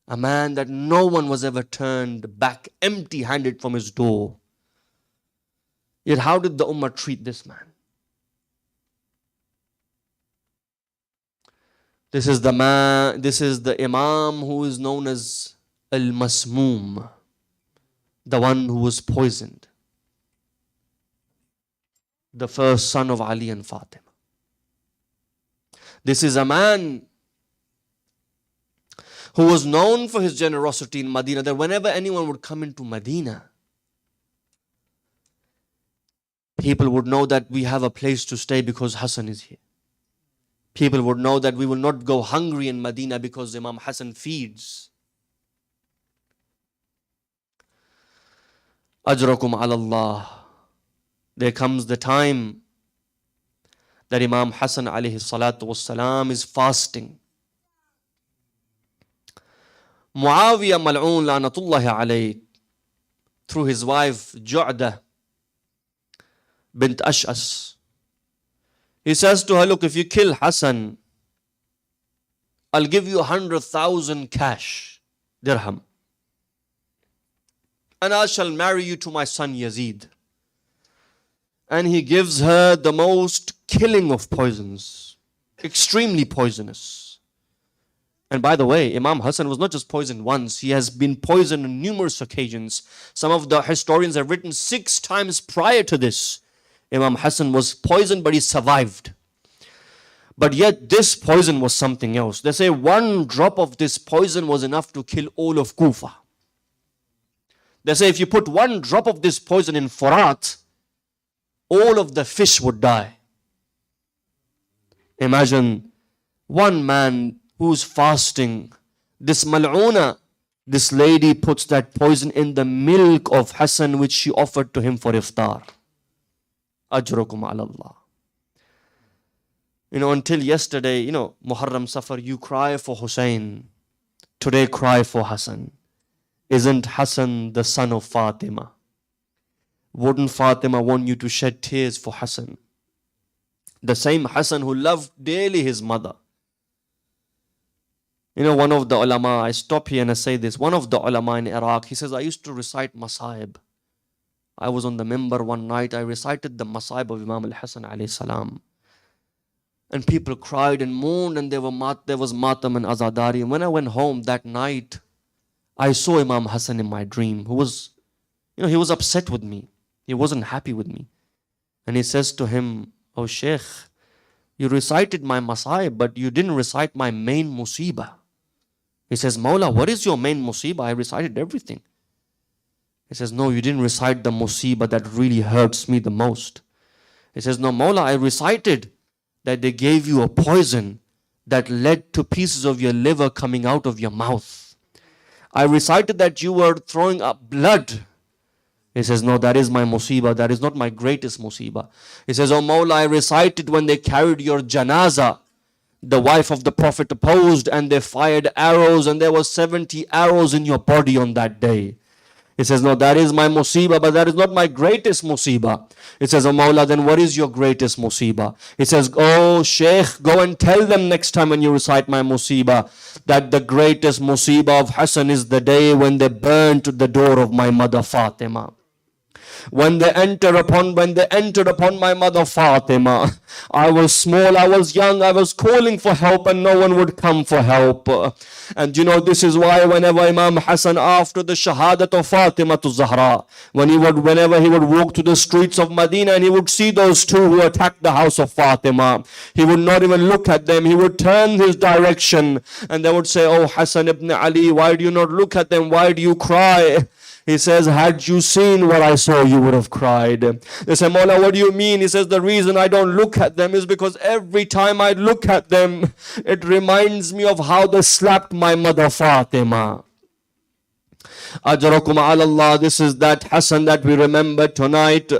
a man that no one was ever turned back empty-handed from his door. Yet how did the Ummah treat this man? This is the Imam who is known as Al-Masmoom, the one who was poisoned, the first son of Ali and Fatima. This is a man who was known for his generosity in Medina, that whenever anyone would come into Medina, people would know that we have a place to stay because Hassan is here. People would know that we will not go hungry in Medina because Imam Hassan feeds. Ajrakum ala Allah. There comes the time that Imam Hassan alayhi salatu wassalam is fasting. Muawiyah mal'oon la'natullahi alayh, through his wife Ju'dah bint Ash'as, he says to her, look, if you kill Hassan, I'll give you 100,000 cash, dirham, and I shall marry you to my son Yazid. And he gives her the most killing of poisons, extremely poisonous. And by the way, Imam Hassan was not just poisoned once, he has been poisoned on numerous occasions. Some of the historians have written 6 times prior to this, Imam Hassan was poisoned, but he survived. But yet this poison was something else. They say 1 drop of this poison was enough to kill all of Kufa. They say if you put 1 drop of this poison in Furat, all of the fish would die. Imagine one man who's fasting. This mal'una, this lady puts that poison in the milk of Hassan which she offered to him for iftar. Ajrakum ala Allah. Until yesterday, Muharram Safar, you cry for Hussein. Today cry for Hassan. Isn't Hassan the son of Fatima? Wouldn't Fatima want you to shed tears for Hassan? The same Hassan who loved dearly his mother. One of the ulama, I stop here and I say this, one of the ulama in Iraq, he says, I used to recite Masaib. I was on the minbar one night, I recited the Masaib of Imam Hassan alayhi salam. And people cried and mourned, and there was matam and azadari. And when I went home that night, I saw Imam Hassan in my dream, who was, he was upset with me. He wasn't happy with me. And he says to him, oh Sheikh, you recited my Masaib, but you didn't recite my main musibah. He says, Mawla, what is your main musibah? I recited everything. He says, no, you didn't recite the musibah that really hurts me the most. He says, no, Mawla, I recited that they gave you a poison that led to pieces of your liver coming out of your mouth. I recited that you were throwing up blood. He says, no, that is my musibah. That is not my greatest musibah. He says, oh Mawla, I recited when they carried your janaza. The wife of the Prophet opposed and they fired arrows, and there were 70 arrows in your body on that day. He says, no, that is my musibah, but that is not my greatest musibah. He says, oh Mawla, then what is your greatest musibah? He says, oh Sheikh, go and tell them next time when you recite my musibah that the greatest musibah of Hassan is the day when they burnt the door of my mother Fatima. When they entered upon my mother Fatima, I was small, I was young, I was calling for help and no one would come for help. And this is why whenever Imam Hassan, after the Shahadat of Fatima to Zahra, whenever he would walk to the streets of Medina and he would see those 2 who attacked the house of Fatima, he would not even look at them. He would turn his direction and they would say, oh Hassan ibn Ali, why do you not look at them? Why do you cry? He says, had you seen what I saw, you would have cried. They say, Mawla, what do you mean? He says, the reason I don't look at them is because every time I look at them, it reminds me of how they slapped my mother Fatima. Ajrakum ala Allah. This is that Hassan that we remember tonight.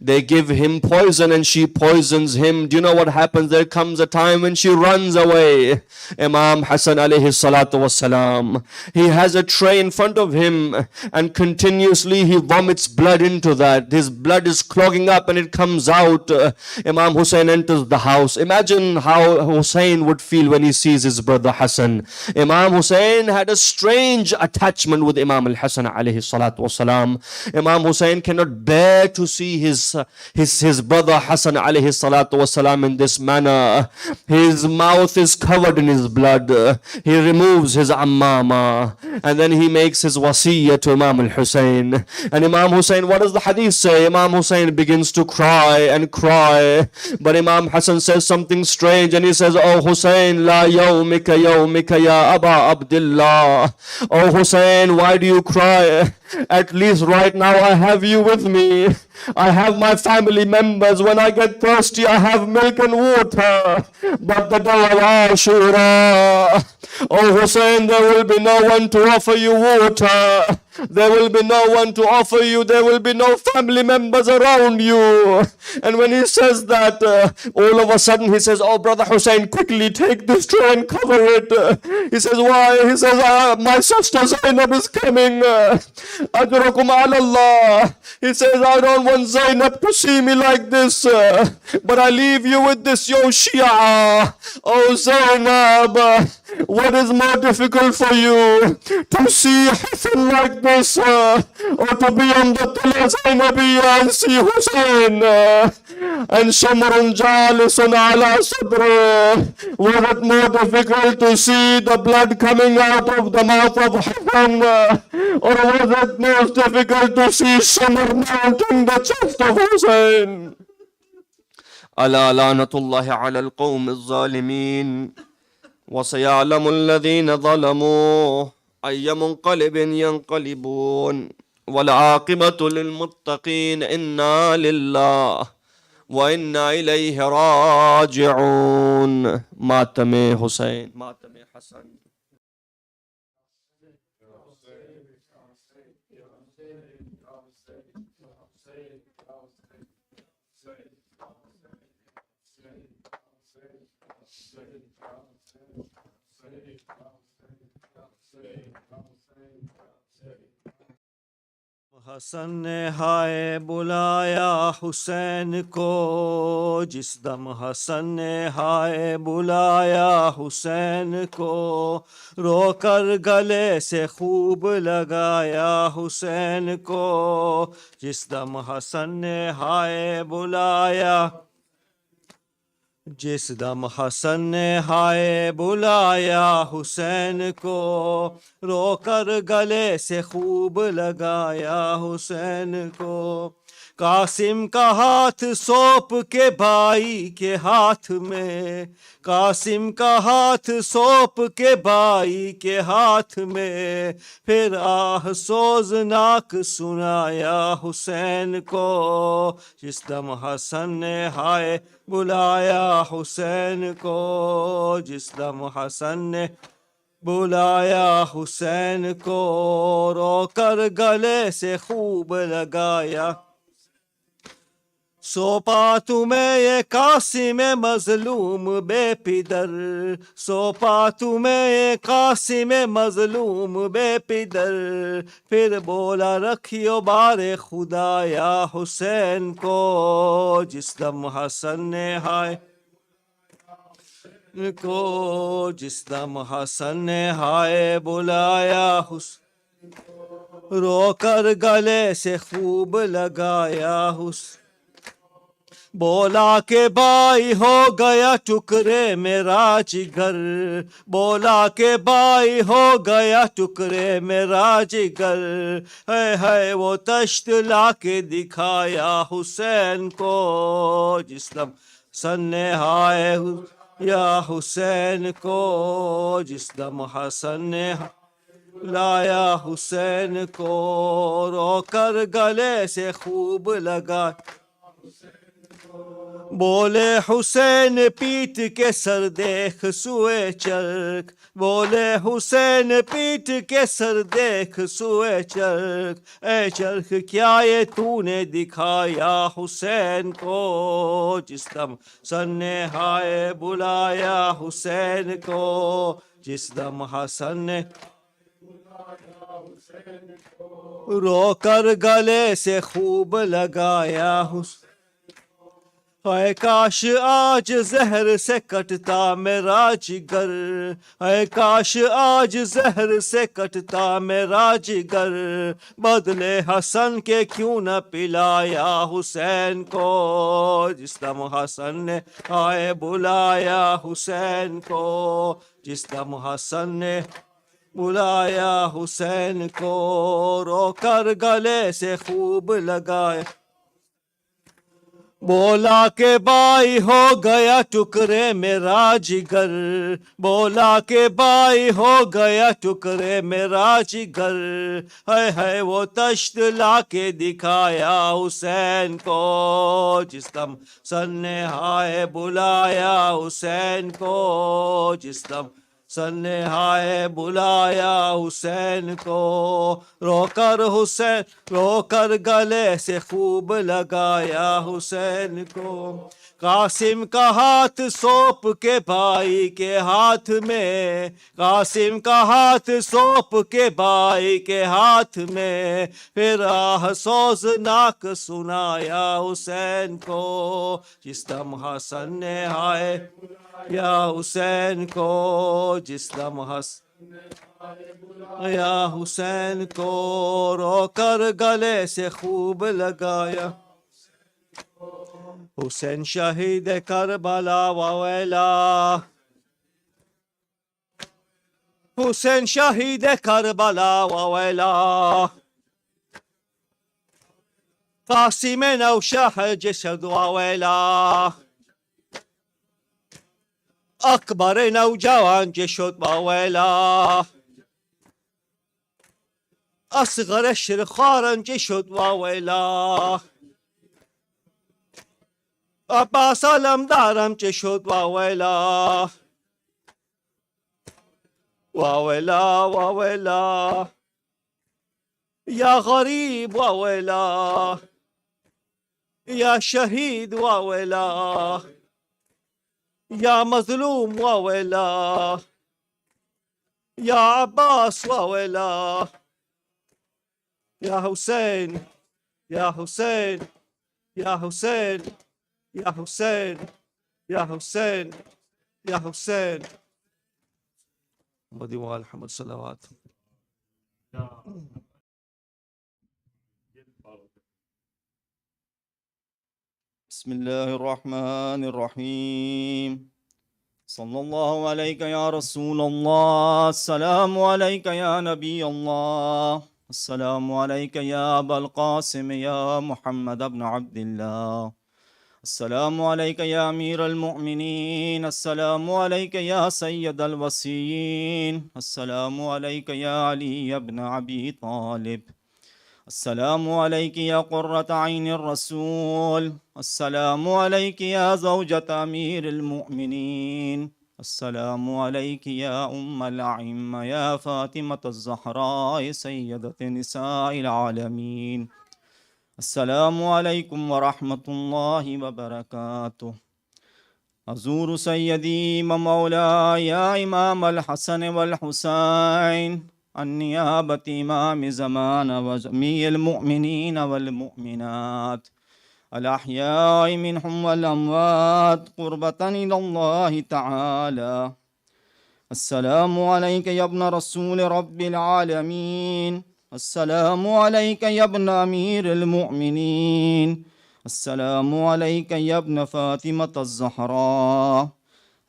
They give him poison and she poisons him. Do you know what happens? There comes a time when she runs away. Imam Hassan alayhi salatu wassalam, he has a tray in front of him and continuously he vomits blood into that. His blood is clogging up and it comes out. Imam Hussein enters the house. Imagine how Hussein would feel when he sees his brother Hassan. Imam Hussein had a strange attachment with Imam al-Hassan alayhi salatu wassalam. Imam Hussein cannot bear to see his brother Hassan alayhi salatu wasalam in this manner. His mouth is covered in his blood. He removes his ammama and then he makes his wasiyah to Imam al-Hussein. And Imam Hussein, what does the hadith say? Imam Hussein begins to cry and cry, but Imam Hassan says something strange and he says, oh Hussein, la yawmika ya Aba Abdullah. Oh Hussein, why do you cry? At least right now I have you with me. I have my family members. When I get thirsty, I have milk and water. But the day of Ashura, oh Hussein, there will be no one to offer you water. There will be no one to offer you. There will be no family members around you. And when he says that, all of a sudden he says, oh brother Hussein, quickly take this tray and cover it. He says, why? He says, my sister Zainab is coming. Ajrakum ala Allah. He says, I don't want Zainab to see me like this. But I leave you with this, yo Shia. Oh Zainab, what is more difficult for you? To see Hassan like this, or to be on the Tala Zainabiyya and see Hussein? And Shamrun Jalisun ala Sadri. Was it more difficult to see the blood coming out of the mouth of Hassan? Or was it most difficult to see Shamr mounting the chest of Hussein? ألا لعنة الله على القوم الظالمين وسيعلم الذين ظلموا أي منقلب ينقلبون والعاقبة للمتقين إنا لله وإنا إليه راجعون. ماتم حسين، ماتم حسن. Hasan ने हाय बुलाया हुसैन को, जिस दम हसन ने हाय बुलाया हुसैन को, रोकर गले से खूब लगाया हुसैन को, जिस दम हसन ने हाय बुलाया, जिस दम हसन ने हाय बुलाया हुसैन को, रोकर गले से खूब लगाया हुसैन को। कासिम का हाथ सौंप के भाई के हाथ में, कासिम का हाथ सौंप के भाई के हाथ में, फिर आह सोजनाक सुनाया हुसैन को, जिस दम हसन ने हाय बुलाया हुसैन को, जिस दम हसन ने बुलाया हुसैन को, रोकर गले से खूब लगाया। सौंपा तुम्हें ये कासिम मजलूम बेपिदर, सौंपा तुम्हें ये कासिम मजलूम बेपिदर, फिर बोला रखियो बारे खुदाया हुसैन को, जिस दम हसन ने हाय को, जिस दम हसन ने हाय बुलाया हुसैन, रोकर गले से खूब लगाया हुसैन। बोला के भाई हो गया टुकड़े मेरा जिगर, बोला के भाई हो गया टुकड़े मेरा जिगर, है वो तश्त ला के दिखाया हुसैन को, जिस दम हसन ने हाय या हुसैन को, जिस दम हसन ने लाया हुसैन को, रोकर गले से खूब लगा। बोले हुसैन पीट के सर देख सुए चर्क, बोले हुसैन पीट के सर देख सुए चर्क, ए चर्क क्या ये तूने दिखाया हुसैन को, जिस दम सन ने हाय बुलाया हुसैन को, जिस दम हसन ने रोकर गले से खूब लगाया हुसैन, है काश आज जहर से कटता मेरा जिगर, है काश आज जहर से कटता मेरा जिगर, बदले हसन के क्यों न पिलाया हुसैन को, जिस दम हसन ने आए बुलाया हुसैन को, जिस दम हसन ने बुलाया हुसैन को, रोकर गले से खूब लगाया, बोला के बाई हो गया टुकड़े मेरा जिगर, बोला के बाई हो गया टुकड़े मेरा जिगर, है वो तश्त ला के दिखाया हुसैन को, जिस दम सन ने हाय बुलाया हुसैन को, जिस दम सन ने हाय बुलाया हुसैन को, रोकर गले से खूब लगाया हुसैन को, कासिम का हाथ सौंप के भाई के हाथ में, कासिम का हाथ सौंप के भाई के हाथ में, फिर आह सोजनाक सुनाया हुसैन को, जिस दम हसन ने हाय या हुसैन को, जिस दम या हुसैन को, रोकर गले से खूब लगाया, हुसैन शहीद करबला ववेला, हुसैन शहीद करबला ववेला, कासिम नौशाह जसद ववेला, अकबर नौजवान जशद ववेला, असगर शिरखारन जशद ववेला, अब्बास अलमदारम जशद ववेला, ववेला ववेला, या गरीब ववेला, या शहीद ववेला, या मजलूम ववेला, या अब्बास ववेला, या हुसैन, या हुसैन, या हुसैन, या हुसैन, या हुसैन, या हुसैन, बदीवाल हमद सलावत। बिस्मिल्लाहिर्रहमानिर्रहीम, सल्लल्लाहु अलैका या रसूल अल्लाह, अस्सलामु अलैका या नबी अल्लाह, अस्सलामु अलैका या अबल कासिम या मुहम्मद इब्न अब्दिल्लाह, अस्सलामु अलैका या अमीर अल-मुअमिनीन, अस्सलामु अलैका या सय्यद अल-वसीयीन, अस्सलामु अलैका या अली इब्न अबी तालिब, अस्सलामु अलैकी या क़ुर्रत ऐनिर रसूल, अस्सलामु अलैकी या ज़ौजत अमीरिल मुअमिनीन, अस्सलामु अलैकी या उम्मल अइम्मा या फ़ातिमतुज़ ज़हरा सय्यदत निसाइल आलमीन, अस्सलामु अलैकुम व रहमतुल्लाहि व बरकातुहू। हज़ूर सय्यदी व मौलाया या इमाम अल हसन वल हुसैन, अन्नियाबत इमाम ज़मान व जमीअल मुअमिनीन वल मुअमिनात, अल अहयाइ मिनहुम वल अमवात, क़ुर्बतन इलल्लाहि तआला। अस्सलामु अलैका या इब्न रसूल रब्बिल आलमीन, अस्सलामु अलैका या इब्न अमीरिल मुअमिनीन, अस्सलामु अलैका या इब्न फ़ातिमतुज़ ज़हरा,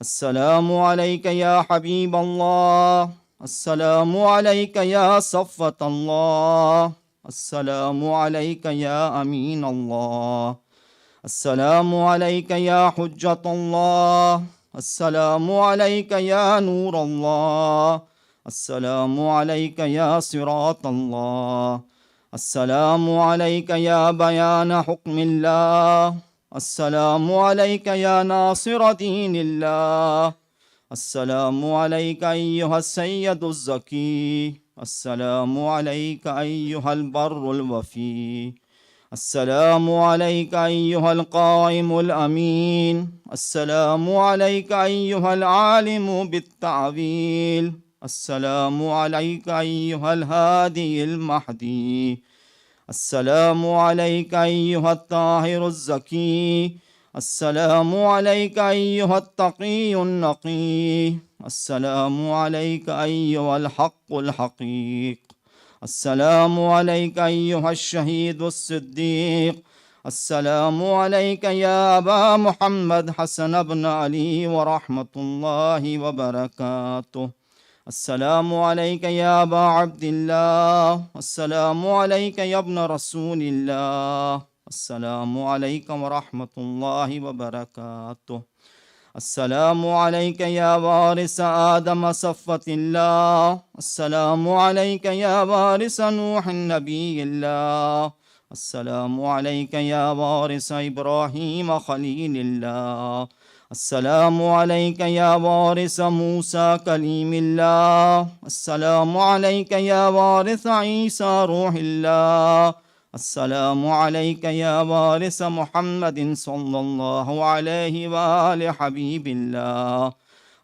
अस्सलामु अलैका या हबीब अल्लाह, अस्सलामु अलैका या सफ़्वत अल्लाह, अस्सलामु अलैका या अमीन अल्लाह, अस्सलामु अलैका या हुज्जत अल्लाह, अस्सलामु अलैका या नूर अल्लाह, अस्सलामु अलैका या सिरात अल्लाह, अस्सलामु अलैका या बयान हुक्मिल्लाह, السلام عليك يا ناصر دين الله. السلام عليك أيها السيد الزكي. السلام عليك أيها البر الوفي. السلام عليك أيها القائم الأمين. السلام عليك أيها العالم بالتعويل. السلام عليك أيها الهادي المهدي. السلام عليك أيها الطاهر الزكي. السلام عليك أيها التقي النقي. السلام عليك أيها الحق الحقيق. السلام عليك أيها الشهيد الصديق. السلام عليك يا أبا محمد حسن بن علي ورحمة الله وبركاته. السلام عليك يا أبا عبد الله. السلام عليك يا ابن رسول الله. السلام عليك ورحمة الله وبركاته. السلام عليك يا وارث آدم صفة الله. السلام عليك يا وارث نوح النبي الله. السلام عليك يا وارث إبراهيم خليل الله. السلام عليك يا وارث موسى كليم الله. السلام عليك يا وارث عيسى روح الله. السلام عليك يا وارث محمد صلى الله عليه وآله حبيب الله.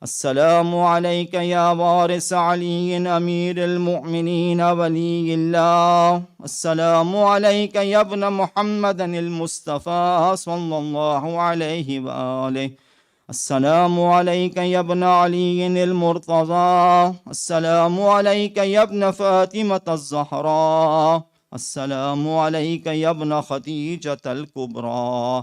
السلام عليك يا وارث علي أمير المؤمنين ولي الله. السلام عليك يا ابن محمد المصطفى صلى الله عليه وآله. السلام عليك يا ابن علي المرتضى. السلام عليك يا ابن فاطمة الزهراء. السلام عليك يا ابن خديجة الكبرى.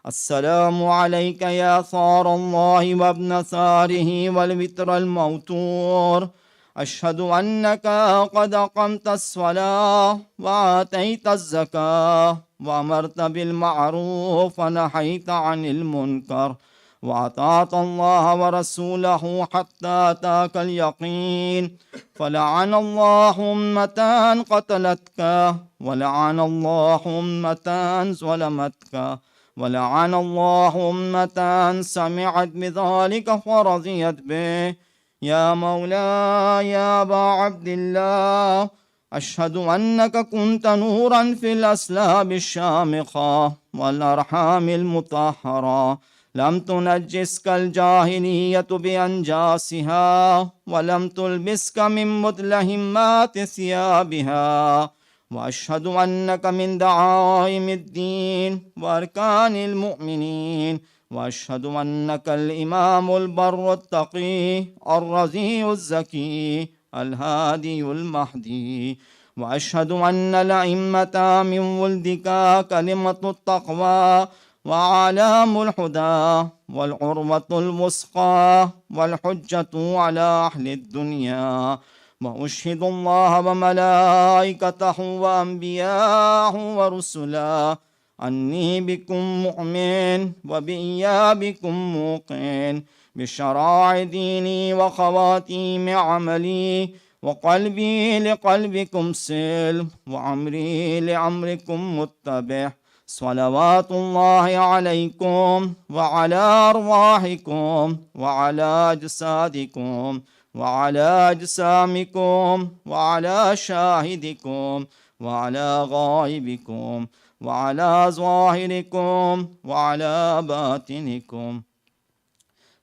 السلام عليك يا ثار الله وابن ثاره والوتر الموتور. أشهد أنك قد أقمت الصلاة وآتيت الزكاة وأمرت بالمعروف ونهيت عن المنكر وأطعت الله ورسوله حتى أتاك اليقين. فلعن الله أمة قتلتك، ولعن الله أمة ظلمتك، ولعن الله أمة سمعت بذلك فرضيت به. يا مولاي يا أبا عبد الله، أشهد أنك كنت نورا في الأسلاب الشامخة والأرحام المطهرة. لم تنجسك الجاهلية بأنجاسها، ولم تلبسك من مدلهمات ثيابها. وأشهد أنك من دعائم الدين وأركان المؤمنين. وأشهد أنك الإمام البر التقي الرزي الزكي الهادي المهدي. وأشهد أن الأئمة من ولدك كلمة التقوى وعلام الهدى والعروة الوثقى والحجة على أهل الدنيا. وأشهد الله وملائكته وأنبياءه ورسله أني بكم مؤمن وبإيابكم موقن، بشرائع ديني وخواتيم عملي، وقلبي لقلبكم سلم، وعمري لأمركم متبع. صلوات الله عليكم وعلى أرواحكم وعلى أجسادكم وعلى أجسامكم وعلى شاهدكم وعلى غائبكم وعلى ظاهركم وعلى باطنكم.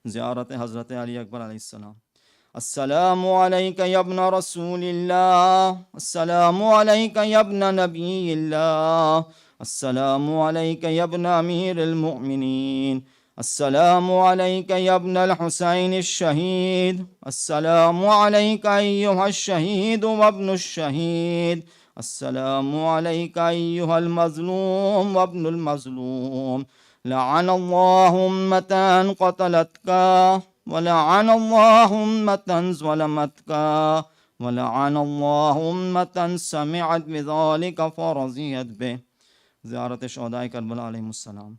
زيارة حضرت علی اکبر علیہ السلام. السلام عليك يا ابن رسول الله. السلام عليك يا ابن نبي الله. السلام عليك يا ابن أمير المؤمنين. السلام عليك يا ابن الحسين الشهيد. السلام عليك أيها الشهيد وابن الشهيد. السلام عليك أيها المظلوم وابن المظلوم. لعن الله أمة قتلتك، ولعن الله أمة ظلمتك، ولعن الله أمة سمعت بذلك فرضيت به. زيارة شهداء كربلاء عليهم السلام.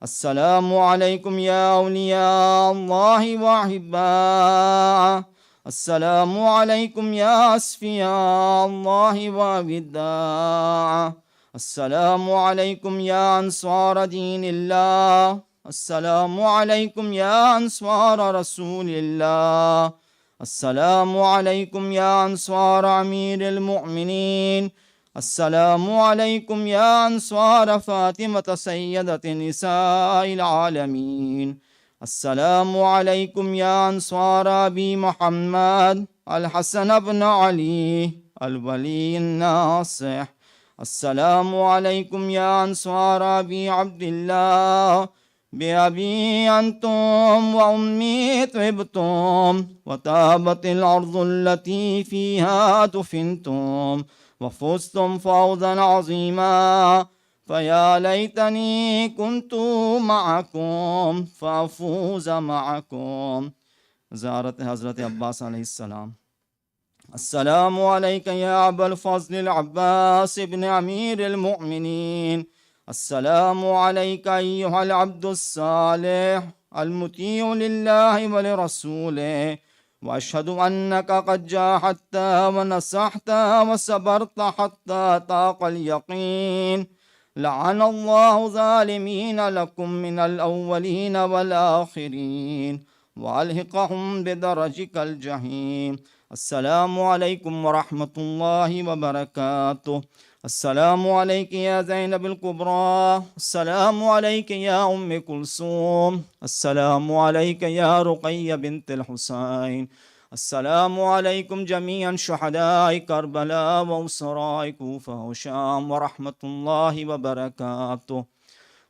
السلام عليكم يا أولياء الله وأحباء. السلام عليكم يا أصفياء الله ووداع. السلام عليكم يا أنصار دين الله. السلام عليكم يا أنصار رسول الله. السلام عليكم يا أنصار أمير المؤمنين. السلام عليكم يا أنصار فاطمة سيدة نساء العالمين. السلام عليكم يا أنصار أبي محمد الحسن بن علي الولي الناصح. السلام عليكم يا أنصار أبي عبد الله. بأبي أنتم وأمي طبتم وطابت الأرض التي فيها دفنتم وفزتم فوزا عظيما. فيا ليتني كنت معكم فأفوز معكم. زيارة حضرت عباس عليه السلام. السلام عليك يا أبا الفضل العباس بن أمير المؤمنين. السلام عليك أيها العبد الصالح المطيع لله ولرسوله. وأشهد أنك قد جاهدت ونصحت وصبرت حتى طاق اليقين. لعن الله ظالمين لكم من الأولين والآخرين وألحقهم بدرجك الجحيم. السلام عليكم ورحمة الله وبركاته. السلام عليك يا زينب الكبرى. السلام عليك يا أم كلثوم. السلام عليك يا رقية بنت الحسين. السلام عليكم جميعا شهداء كربلاء وأسراء كوفة وشام ورحمة الله وبركاته.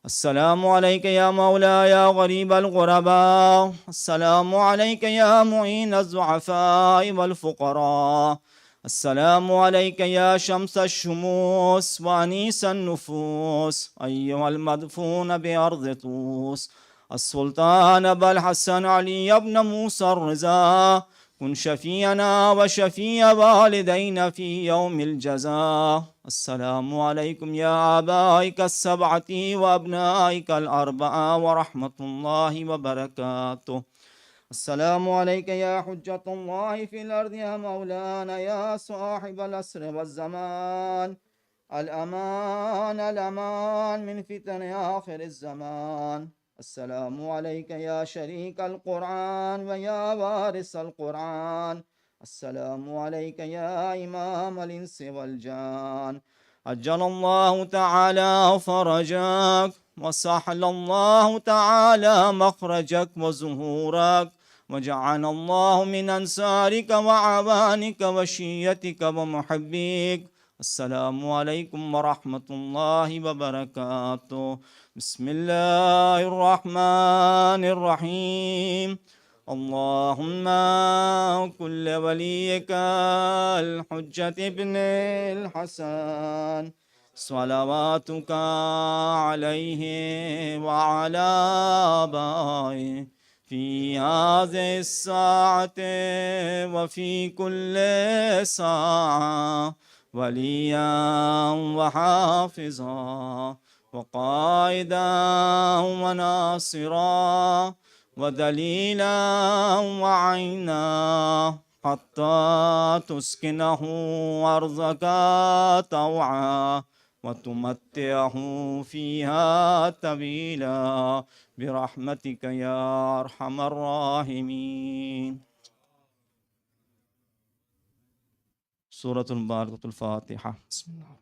السلام عليك يا مولاي يا غريب الغرباء. السلام عليك يا معين الضعفاء والفقراء. السلام عليك يا شمس الشموس وأنيس النفوس أيها المدفون بأرض طوس. السلطان أبا الحسن علي بن موسى الرضا كن شفيعنا وشفيع والدينا في يوم الجزاء. السلام عليكم يا آبائك السبعة وأبنائك الأربعة ورحمة الله وبركاته. السلام عليك يا حجة الله في الأرض يا مولانا يا صاحب العصر والزمان. الأمان الأمان من فتن آخر الزمان. السلام عليك يا شريك القرآن ويا وارث القرآن. السلام عليك يا إمام الإنس والجان. أجل الله تعالى فرجك وسهل الله تعالى مخرجك وظهورك وجعل الله من أنصارك وعوانك وشيتك ومحبيك. السلام عليكم ورحمة الله وبركاته. بسم الله الرحمن الرحيم. اللهم كل وليك الحجة ابن الحسن صلواتك عليه وعلى آبائه في هذه الساعة وفي كل ساعة وليا وحافظا وقائدا وناصرا ودليلا وعينا حتى تسكنه أرضك طوعا وتمتعه فيها طويلا برحمتك يا أرحم الراحمين. سورة المباركة الفاتحة. بسم الله.